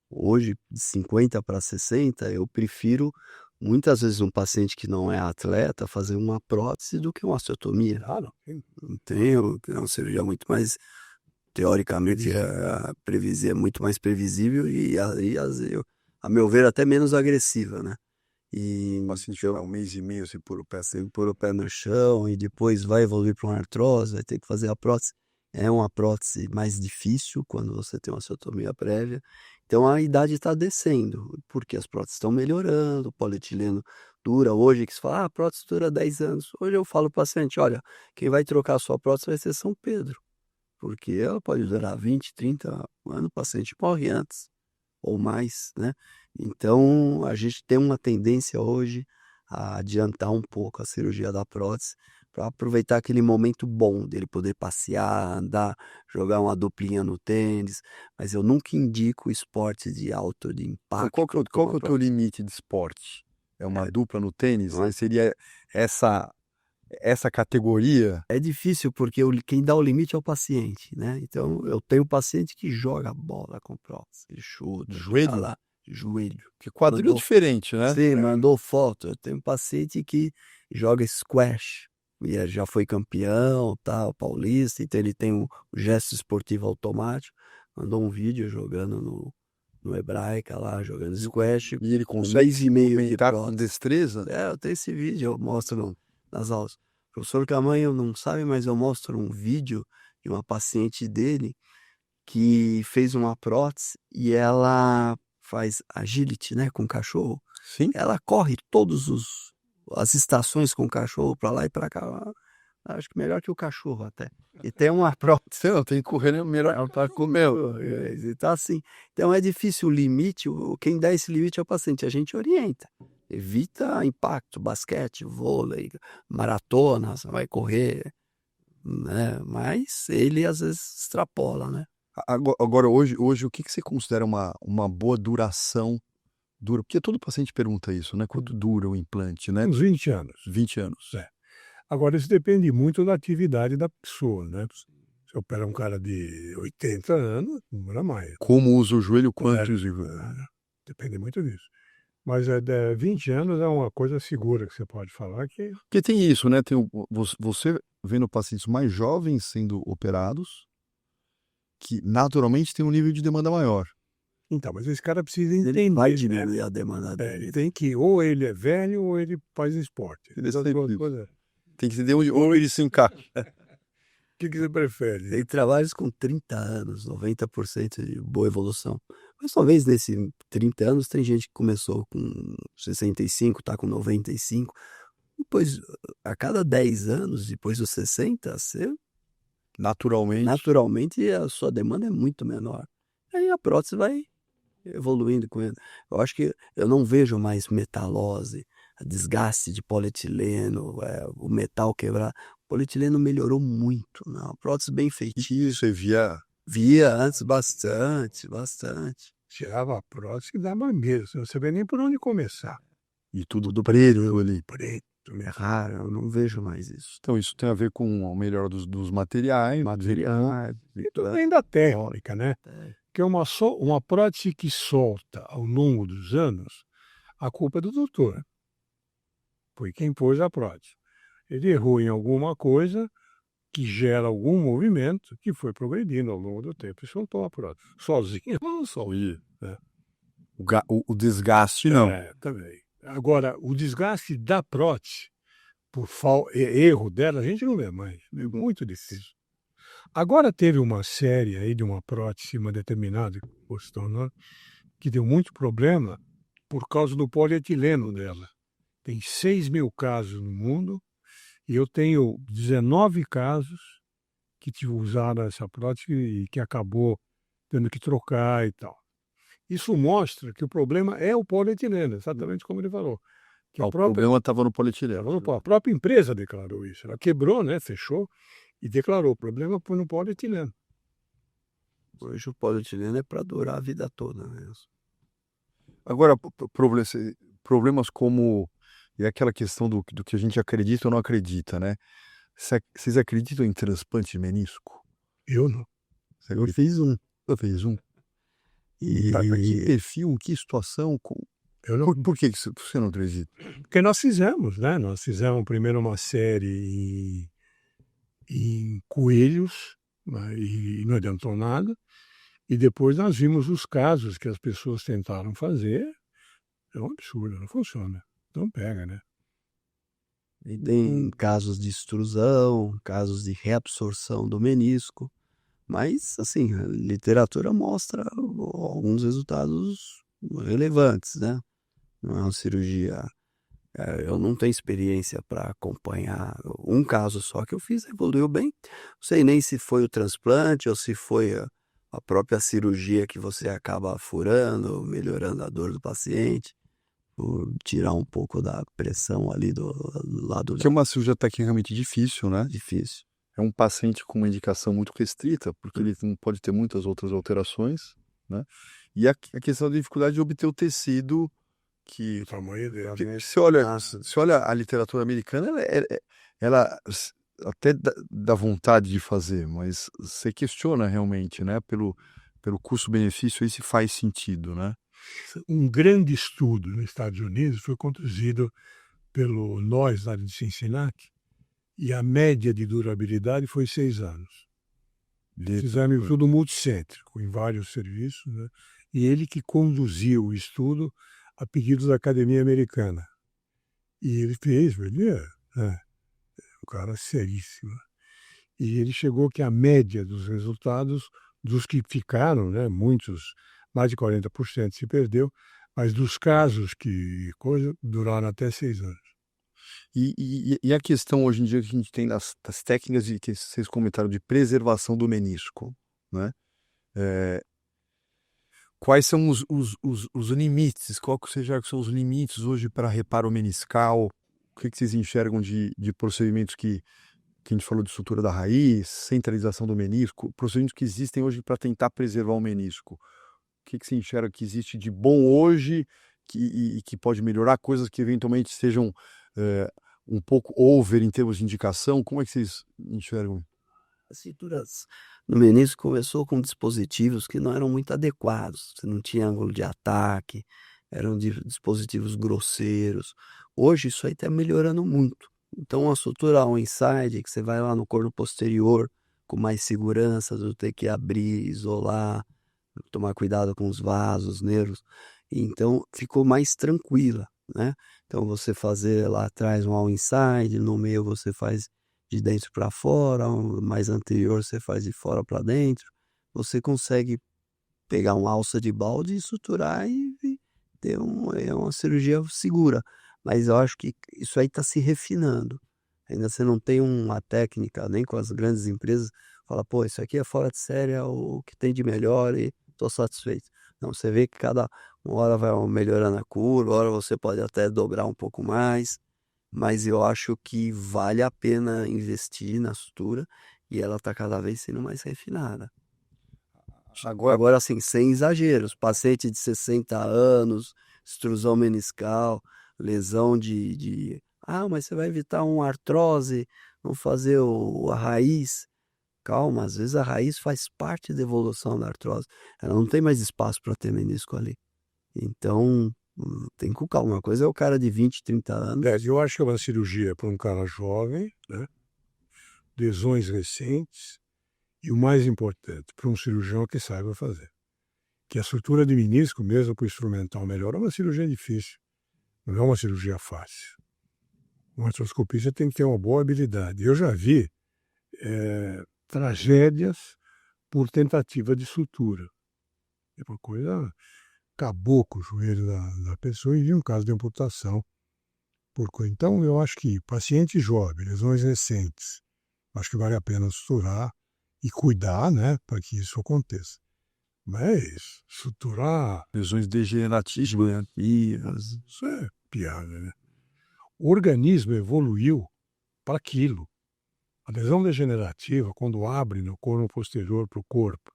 Hoje, de 50 para 60, eu prefiro muitas vezes um paciente que não é atleta fazer uma prótese do que uma osteotomia. Não. É uma cirurgia muito mais, teoricamente, é muito mais previsível e a meu ver, até menos agressiva, né? E O paciente ficar um mês e meio sem pôr o pé. você pôr o pé no chão e depois vai evoluir para uma artrose, vai ter que fazer a prótese. É uma prótese mais difícil quando você tem uma osteotomia prévia. Então a idade está descendo, porque as próteses estão melhorando, o polietileno dura. Hoje que se fala, a prótese dura 10 anos. Hoje eu falo para o paciente, olha, quem vai trocar a sua prótese vai ser São Pedro, porque ela pode durar 20, 30 anos, o paciente morre antes ou mais, né? Então, a gente tem uma tendência hoje a adiantar um pouco a cirurgia da prótese para aproveitar aquele momento bom dele poder passear, andar, jogar uma duplinha no tênis, mas eu nunca indico esporte de alto de impacto. Qual que é o teu limite de esporte? É uma dupla no tênis? Não é? Seria essa categoria? É difícil porque quem dá o limite é o paciente, né? Então, eu tenho paciente que joga bola com prótese, ele chuta, Joelho? tá lá, joelho. Que quadril diferente, né? Sim, mandou foto. Eu tenho um paciente que joga squash e já foi campeão, tal, paulista, então ele tem o gesto esportivo automático. Mandou um vídeo jogando no Hebraica lá, jogando squash. E ele Um consegue mês e meio de movimentar com prótese. destreza? Eu tenho esse vídeo, eu mostro nas aulas. O professor Camanho não sabe, mas eu mostro um vídeo de uma paciente dele que fez uma prótese e ela faz agility, né, com o cachorro. Sim. Ela corre as estações com o cachorro para lá e para cá. Acho que melhor que o cachorro até. E tem uma prótese. Não, tem que correr melhor. Ela tá com o meu. Tá assim. Então é difícil o limite. Quem dá esse limite é o paciente. A gente orienta. Evita impacto, basquete, vôlei, maratona, você vai correr, né? Mas ele às vezes extrapola, né? Agora hoje o que você considera uma boa duração? Porque todo paciente pergunta isso, né? Quanto dura o implante, né? Uns 20 anos. 20 anos. Agora, isso depende muito da atividade da pessoa, né? Se opera um cara de 80 anos, demora mais. Como usa o joelho, quantos? Depende muito disso. Mas 20 anos é uma coisa segura que você pode falar que... Porque tem isso, né? Você vendo pacientes mais jovens sendo operados, que naturalmente tem um nível de demanda maior. Então, mas esse cara precisa entender. Ele vai diminuir a demanda dele. Ele tem que, ou ele é velho, ou ele faz esporte. Tem que entender onde ele se encaixa. O que você prefere? Tem trabalhos com 30 anos, 90% de boa evolução. Mas talvez nesses 30 anos tem gente que começou com 65, está com 95. Depois, a cada 10 anos, depois dos 60, você, naturalmente a sua demanda é muito menor. Aí a prótese vai evoluindo com ele. Eu acho que eu não vejo mais metalose, desgaste de polietileno, o metal quebrar. O polietileno melhorou muito, né? A prótese bem feitinha. Isso, você via antes bastante. Tirava a prótese e dava mesmo. Você não sabia nem por onde começar. E tudo do preto ali. Preto. muito É mesmo. raro, eu não vejo mais isso. Então, isso tem a ver com a melhora dos materiais. Materiais, E também da técnica, né? é, Que uma prótese que solta ao longo dos anos, a culpa é do doutor. Foi quem pôs a prótese. Ele errou em alguma coisa que gera algum movimento que foi progredindo ao longo do tempo e soltou a prótese. Sozinho, não sozinho. Né? O desgaste, não. Também. Agora, o desgaste da prótese, por erro dela, a gente não vê mais. É muito difícil. Agora teve uma série aí de uma prótese, uma determinada, que deu muito problema por causa do polietileno dela. Tem 6.000 casos no mundo e eu tenho 19 casos que usaram essa prótese e que acabou tendo que trocar e tal. Isso mostra que o problema é o polietileno, exatamente como ele falou. Que O problema estava no polietileno. a própria empresa declarou isso. Ela quebrou, né, fechou e declarou. O problema foi no polietileno. hoje o polietileno é para durar a vida toda mesmo. Agora, problemas como é aquela questão do que a gente acredita ou não acredita, né? Vocês acreditam em transplante de menisco? Eu não. Você Eu acredita? fiz um. Eu fiz um. E Que perfil, que situação? Eu não. Por que você não acredita? Porque nós fizemos, né? Nós fizemos primeiro uma série em coelhos, né, e não adiantou nada. E depois nós vimos os casos que as pessoas tentaram fazer. É um absurdo, não funciona. Não pega, né? E tem casos de extrusão, casos de reabsorção do menisco, mas, assim, a literatura mostra alguns resultados relevantes, né? Não é uma cirurgia. Eu não tenho experiência para acompanhar um caso só que eu fiz, evoluiu bem. Não sei nem se foi o transplante ou se foi a própria cirurgia que você acaba furando, melhorando a dor do paciente, por tirar um pouco da pressão ali do lado Que é uma cirurgia tecnicamente difícil, né? difícil. É um paciente com uma indicação muito restrita, porque ele não pode ter muitas outras alterações, né? E a questão da dificuldade de obter o tecido que O tamanho dela. porque se olha a literatura americana, ela até dá vontade de fazer, mas você questiona realmente, né? Pelo custo-benefício, aí se faz sentido, né? Um grande estudo nos Estados Unidos foi conduzido pelo nós lá de Cincinnati e a média de durabilidade foi 6 anos. Fizeram um estudo multicêntrico em vários serviços, né? E ele que conduziu o estudo a pedido da Academia Americana. E ele fez, um cara seríssimo. E ele chegou que a média dos resultados, dos que ficaram, né, muitos, mais de 40% se perdeu, mas dos casos que duraram até 6 anos. E a questão hoje em dia que a gente tem das técnicas que vocês comentaram de preservação do menisco, né? Quais são os limites? Qual que você acha que são os limites hoje para reparo meniscal? O que vocês enxergam de procedimentos que a gente falou de sutura da raiz, centralização do menisco, procedimentos que existem hoje para tentar preservar o menisco? O que você enxerga que existe de bom hoje e que pode melhorar? Coisas que eventualmente sejam um pouco over em termos de indicação? Como é que vocês enxergam? As cinturas no menisco começou com dispositivos que não eram muito adequados, você não tinha ângulo de ataque, eram dispositivos grosseiros. Hoje isso aí está melhorando muito. Então a sutura on inside, que você vai lá no corno posterior com mais segurança, não ter que abrir, isolar, tomar cuidado com os vasos, nervos. Então ficou mais tranquila, né? Então você fazer lá atrás um all inside, no meio você faz de dentro para fora, mais anterior você faz de fora para dentro. Você consegue pegar uma alça de balde e suturar e ter uma cirurgia segura. Mas eu acho que isso aí está se refinando. Ainda você não tem uma técnica, nem com as grandes empresas, fala, pô, isso aqui é fora de série, é o que tem de melhor e estou satisfeito. Não, você vê que cada hora vai melhorando a curva, hora você pode até dobrar um pouco mais, mas eu acho que vale a pena investir na sutura e ela está cada vez sendo mais refinada. Agora, assim, sem exageros, paciente de 60 anos, extrusão meniscal, lesão de Ah, mas você vai evitar uma artrose, não fazer a raiz. Calma, às vezes a raiz faz parte da evolução da artrose. Ela não tem mais espaço para ter menisco ali. Então, tem com calma. Uma coisa é o cara de 20, 30 anos. Eu acho que é uma cirurgia para um cara jovem, né? Lesões recentes, e o mais importante, para um cirurgião que saiba fazer. Que a sutura de menisco, mesmo com o instrumental melhor, é uma cirurgia difícil. Não é uma cirurgia fácil. Um artroscopista tem que ter uma boa habilidade. Eu já vi tragédias por tentativa de sutura. É uma coisa... Acabou com o joelho da pessoa e vi um caso de amputação. Então, eu acho que paciente jovem, lesões recentes, acho que vale a pena suturar e cuidar, né, para que isso aconteça. Mas suturar... Lesões degenerativas. Isso é piada, né? O organismo evoluiu para aquilo. A lesão degenerativa, quando abre no corno posterior para o corpo,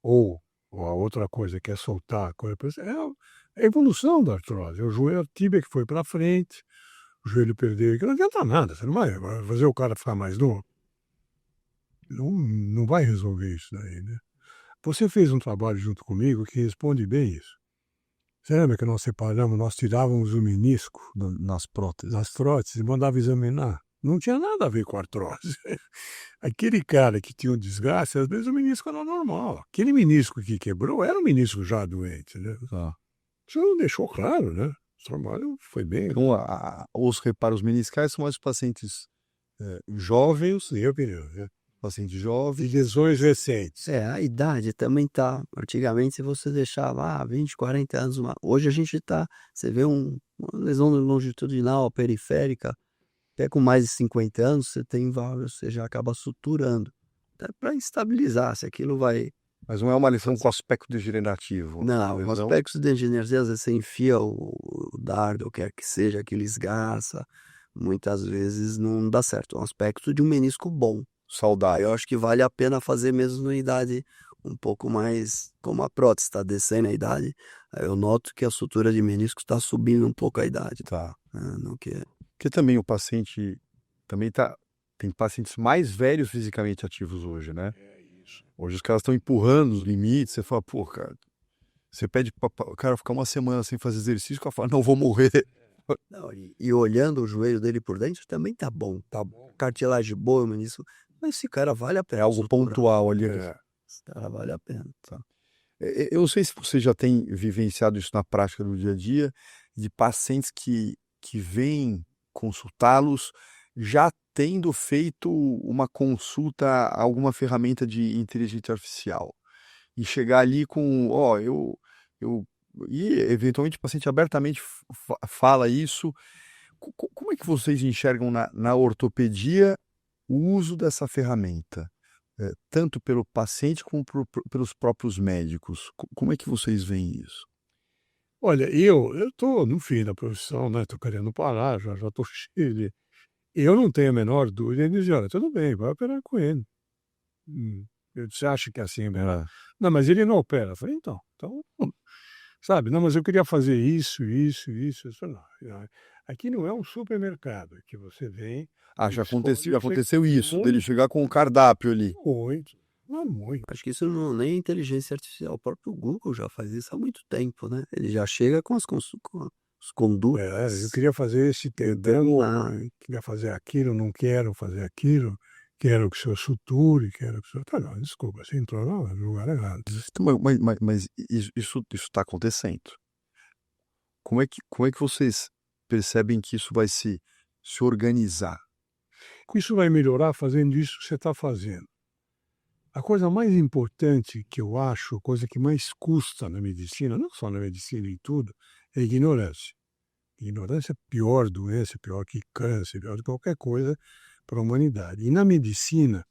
ou a outra coisa que é soltar, é a evolução da artrose. O joelho, a tíbia que foi para frente, o joelho perdeu, que não adianta nada, você não vai fazer o cara ficar mais novo. Não vai resolver isso daí, né? Você fez um trabalho junto comigo que responde bem isso. Você lembra que nós separamos, nós tirávamos o menisco Nas próteses. das próteses e mandava examinar? Não tinha nada a ver com artrose. Aquele cara que tinha um desgaste, às vezes o menisco era normal. Aquele menisco que quebrou era um menisco já doente, né? Tá. Isso não deixou claro, né? O trabalho foi bem. Então, os reparos meniscais são mais pacientes jovens, Minha opinião, né? pacientes De jovens. lesões recentes. A idade também tá. Antigamente, se você deixava 20, 40 anos, hoje a gente tá. Você vê uma lesão longitudinal periférica, até com mais de 50 anos, você já acaba suturando. Até para estabilizar, se aquilo vai. Mas não é uma lesão com aspecto degenerativo. Não, o Lesão aspecto de engenharia, às vezes você enfia o dardo, ou quer que seja, aquilo esgarça. Muitas vezes não dá certo. É um aspecto de um menisco bom. saudável. Eu acho que vale a pena fazer mesmo na idade um pouco mais, como a prótese está descendo a idade, aí eu noto que a sutura de menisco está subindo um pouco a idade. Tá. No que... Porque também o paciente tem pacientes mais velhos fisicamente ativos hoje, né? Hoje os caras estão empurrando os limites, você fala, pô, cara, você pede para o cara ficar uma semana sem fazer exercício, o cara fala, não, vou morrer. Não, e olhando o joelho dele por dentro também tá bom. Cartilagem boa, menisco. Mas esse cara vale a pena. É algo pontual ali. Esse cara vale a pena. Tá. Eu não sei se você já tem vivenciado isso na prática do dia a dia, de pacientes que vêm consultá-los já tendo feito uma consulta a alguma ferramenta de inteligência artificial. E chegar ali com, e eventualmente o paciente abertamente fala isso. Como é que vocês enxergam na ortopedia o uso dessa ferramenta? Tanto pelo paciente como pelos próprios médicos. Como é que vocês veem isso? Olha, eu estou no fim da profissão, né? Estou querendo parar, já estou cheio de... Eu não tenho a menor dúvida. Ele diz, olha, tudo bem, vai operar com ele. Você acha que é assim mesmo? Não, mas ele não opera. Eu falei, então, sabe? Não, mas eu queria fazer isso. Isso não. Aqui não é um supermercado, que você vem... Já escolhe, aconteceu isso, muito, dele chegar com o cardápio ali. Muito, não é muito. Acho que isso não nem é inteligência artificial. O próprio Google já faz isso há muito tempo, né? Ele já chega com os condutos. Eu queria fazer esse tendão, queria fazer aquilo, não quero fazer aquilo, quero que o senhor suture, quero que o senhor... Tá, não, desculpa, você entrou no lugar errado. Mas isso está acontecendo. Como é que vocês percebem que isso vai se organizar? Isso vai melhorar fazendo isso que você está fazendo. A coisa mais importante que eu acho, a coisa que mais custa na medicina, não só na medicina e tudo, é a ignorância. Ignorância é a pior doença, pior que câncer, pior que qualquer coisa para a humanidade. E na medicina,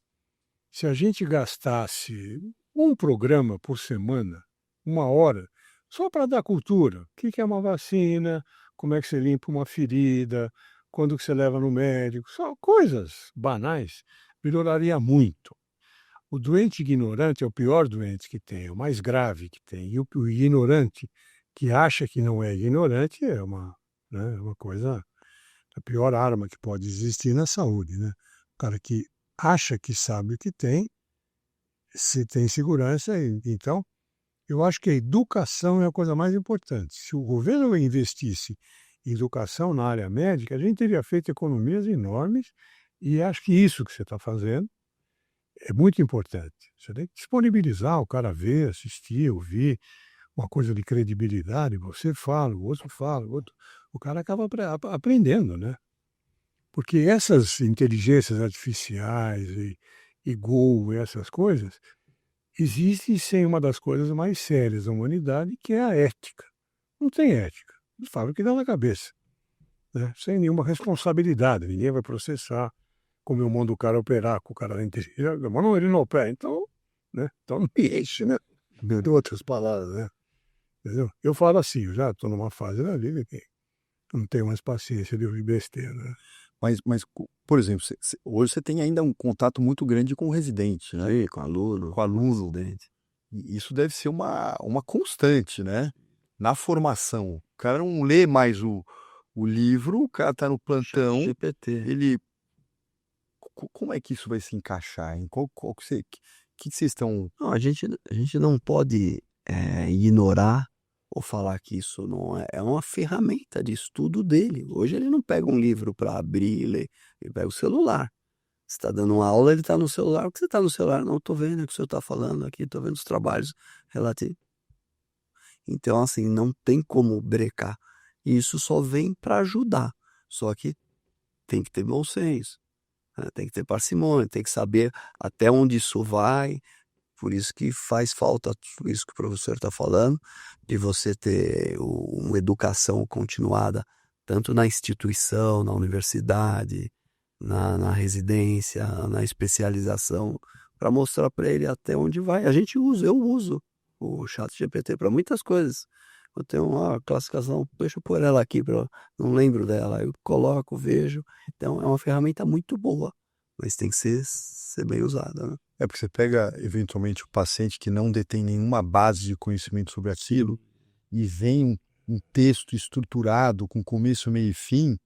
se a gente gastasse um programa por semana, 1 hora, só para dar cultura, o que é uma vacina, como é que você limpa uma ferida, quando que você leva no médico, só coisas banais, melhoraria muito. O doente ignorante é o pior doente que tem, o mais grave que tem. E o ignorante que acha que não é ignorante é uma coisa A pior arma que pode existir na saúde, né? O cara que acha que sabe o que tem, se tem segurança, então eu acho que a educação é a coisa mais importante. Se o governo investisse em educação na área médica, a gente teria feito economias enormes e acho que isso que você está fazendo é muito importante. Você tem que disponibilizar o cara ver, assistir, ouvir, uma coisa de credibilidade. Você fala, o outro fala, o cara acaba aprendendo, né? Porque essas inteligências artificiais e Google e essas coisas existem sem uma das coisas mais sérias da humanidade, que é a ética. Não tem ética. Eles falam o que dá na cabeça, né? Sem nenhuma responsabilidade. Ninguém vai processar como eu mando o cara operar com o cara da inteligência. Mas não, ele não opera. Então, né? Então não me enche, né? De outras palavras, né? Entendeu? Eu falo assim, eu já estou numa fase da vida que não tenho mais paciência de ouvir besteira, né? Mas, por exemplo, hoje você tem ainda um contato muito grande com o residente, né? Sim, com aluno, Com aluno. residente. E isso deve ser uma constante, né? Na formação. O cara não lê mais o livro, o cara está no plantão, GPT. ele... Como é que isso vai se encaixar? Em qual que vocês estão... Não, a gente não pode ignorar ou falar que isso não é uma ferramenta de estudo dele. Hoje ele não pega um livro para abrir e ler, ele pega o celular. Você está dando uma aula, ele está no celular. O que você está no celular? Não, estou vendo o que o senhor está falando aqui, estou vendo os trabalhos relativos. Então, assim, não tem como brecar. Isso só vem para ajudar. Só que tem que ter bom senso, né? Tem que ter parcimônia, tem que saber até onde isso vai. Por isso que faz falta, por isso que o professor está falando, de você ter uma educação continuada, tanto na instituição, na universidade, na residência, na especialização, para mostrar para ele até onde vai. Eu uso o ChatGPT para muitas coisas. Eu tenho uma classificação, deixa eu pôr ela aqui, não lembro dela, eu coloco, vejo. Então é uma ferramenta muito boa, mas tem que ser bem usada, né? É porque você pega, eventualmente, o paciente que não detém nenhuma base de conhecimento sobre aquilo e vem um texto estruturado com começo, meio e fim.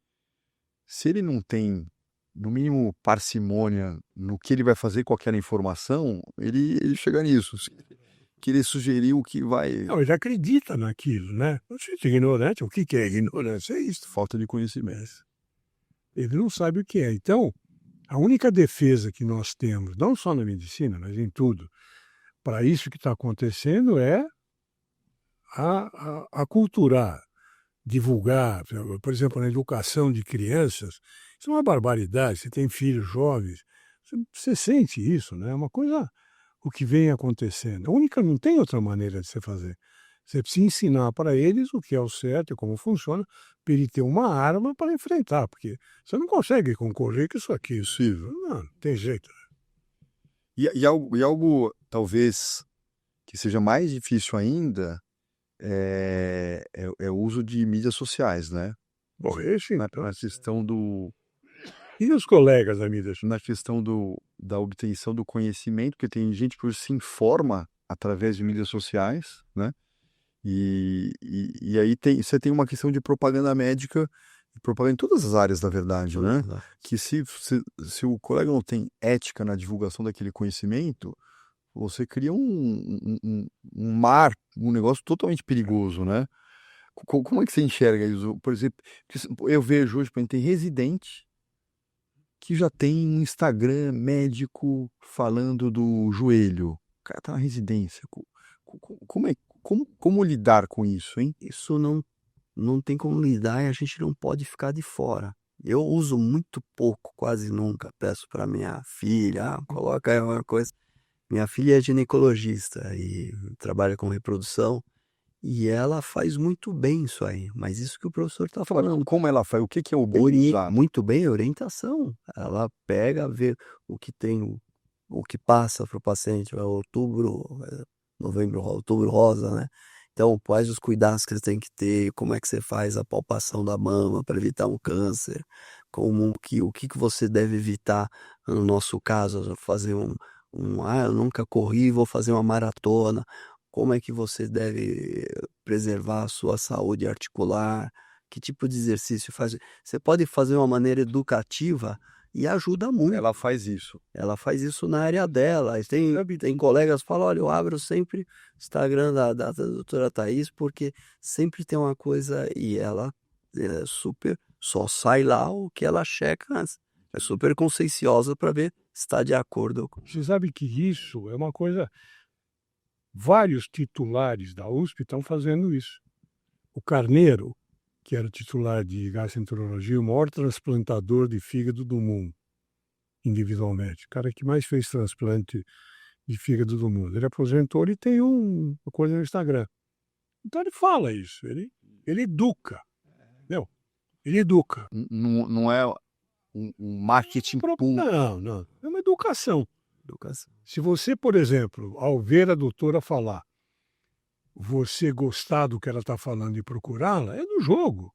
Se ele não tem, no mínimo, parcimônia no que ele vai fazer com aquela informação, ele chega nisso. Querer sugerir o que vai... Não, ele acredita naquilo, né? Você é ignorante, o que é ignorância? É isso. Falta de conhecimento. Ele não sabe o que é. Então, a única defesa que nós temos, não só na medicina, mas em tudo, para isso que está acontecendo é aculturar, divulgar, por exemplo, na educação de crianças. Isso é uma barbaridade. Você tem filhos jovens, você sente isso, né? É uma coisa, o que vem acontecendo. Não tem outra maneira de se fazer. Você precisa ensinar para eles o que é o certo e como funciona, para ele ter uma arma para enfrentar, porque você não consegue concorrer com isso aqui. Não tem jeito. E algo, talvez, que seja mais difícil ainda é o uso de mídias sociais, né? Bom, esse Na então. questão E os colegas da mídia? na questão da obtenção do conhecimento, porque tem gente que hoje se informa através de mídias sociais, né? E aí você tem uma questão de propaganda médica, propaganda em todas as áreas, na verdade, né? Que se o colega não tem ética na divulgação daquele conhecimento, você cria um mar, um negócio totalmente perigoso, né? Como é que você enxerga isso? Por exemplo, eu vejo hoje, por exemplo, tem residente que já tem um Instagram médico falando do joelho. O cara tá na residência. Como lidar com isso, hein? Isso não tem como lidar e a gente não pode ficar de fora. Eu uso muito pouco, quase nunca. Peço para minha filha, coloca aí uma coisa. Minha filha é ginecologista e trabalha com reprodução e ela faz muito bem isso aí. Mas isso que o professor está falando. Como ela faz? O que é o bem usado? Muito bem, orientação. Ela pega, vê o que tem, o que passa para o paciente. É outubro, novembro, outubro rosa, né? Então, quais os cuidados que ele tem que ter, como é que você faz a palpação da mama para evitar um câncer, o que você deve evitar, no nosso caso, fazer eu nunca corri, vou fazer uma maratona, como é que você deve preservar a sua saúde articular, que tipo de exercício faz. Você pode fazer de uma maneira educativa e ajuda muito. Ela faz isso. Ela faz isso na área dela. E tem colegas que falam, olha, eu abro sempre o Instagram da doutora Thaís, porque sempre tem uma coisa, e ela é super, só sai lá o que ela checa antes. É super conscienciosa para ver se está de acordo. Você sabe que isso é uma coisa... Vários titulares da USP estão fazendo isso. O Carneiro, que era titular de gastroenterologia, o maior transplantador de fígado do mundo, individualmente. O cara que mais fez transplante de fígado do mundo. Ele aposentou e tem uma coisa no Instagram. Então ele fala isso, ele educa. Entendeu? Ele educa. Não é um marketing puro. Não. É uma educação. Educação. Se você, por exemplo, ao ver a doutora falar, você gostar do que ela está falando e procurá-la, é do jogo.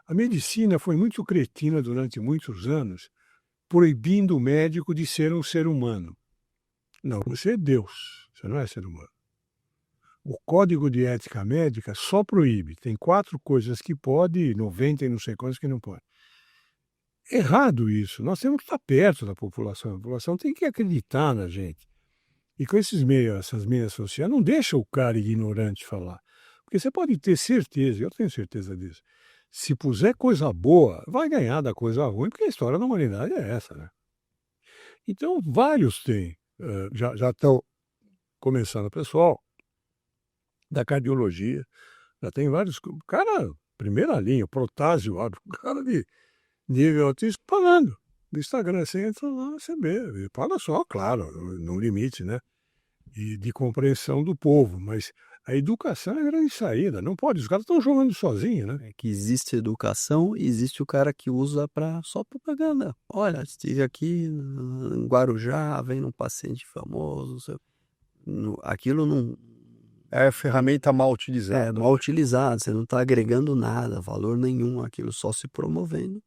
A medicina foi muito cretina durante muitos anos, proibindo o médico de ser um ser humano. Não, você é Deus, você não é ser humano. O Código de Ética Médica só proíbe. Tem 4 coisas que pode e 90 e não sei quantas que não pode. Errado isso. Nós temos que estar perto da população. A população tem que acreditar na gente. E com esses meios, essas mídias sociais, não deixa o cara ignorante falar. Porque você pode ter certeza, eu tenho certeza disso, se puser coisa boa, vai ganhar da coisa ruim, porque a história da humanidade é essa, né? Então, vários têm. Já estão começando, pessoal, da cardiologia, já tem vários. Cara, primeira linha, Protásio, o cara de nível altíssimo, falando. No Instagram, você entra lá, você vê. Fala só, claro, no limite, né? E de compreensão do povo, mas a educação é a grande saída. Não pode, os caras estão jogando sozinhos, né? É que existe educação e existe o cara que usa para só propaganda. Olha, estive aqui em Guarujá, vem um paciente famoso. Aquilo não... É ferramenta mal utilizada. É mal utilizado, você não está agregando nada, valor nenhum, aquilo só se promovendo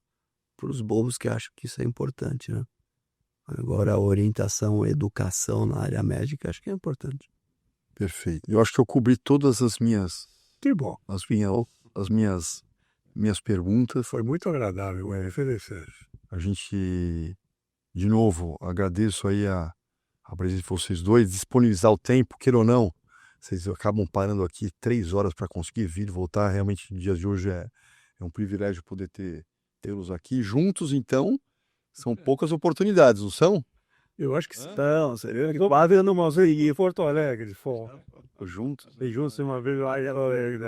para os bobos que acham que isso é importante, né? Agora, a orientação, a educação na área médica, acho que é importante. Perfeito. Eu acho que eu cobri todas as minhas... Que bom. As minhas perguntas. Foi muito agradável, Sérgio. A gente, de novo, agradeço aí a presença de vocês dois, disponibilizar o tempo, queira ou não, vocês acabam parando aqui 3 horas para conseguir vir e voltar. Realmente, nos dias de hoje é um privilégio poder tê-los aqui. Juntos, então, são poucas oportunidades, não são? Eu acho que estão. Você vê que quase no museu em Porto Alegre, Juntos? E juntos uma vez lá em Porto Alegre,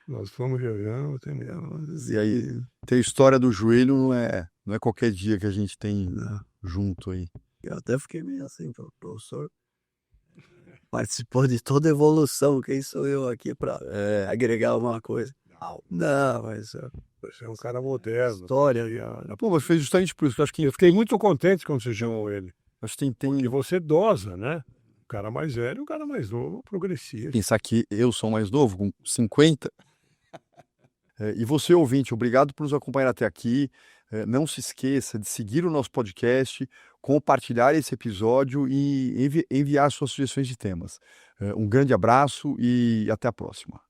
nós fomos jogando, E aí, ter história do joelho não é qualquer dia que a gente tem junto aí. Eu até fiquei meio assim, professor participou de toda a evolução, quem sou eu aqui para agregar alguma coisa? Não, mas você é um cara moderno. História. Pô, mas fez justamente por isso. Eu acho que eu fiquei muito contente quando você chamou ele. Acho que Porque você dosa, né? O cara mais velho, o cara mais novo, progressivo. Pensar que eu sou mais novo, com 50. E você, ouvinte, obrigado por nos acompanhar até aqui. Não se esqueça de seguir o nosso podcast, compartilhar esse episódio e enviar suas sugestões de temas. Um grande abraço e até a próxima.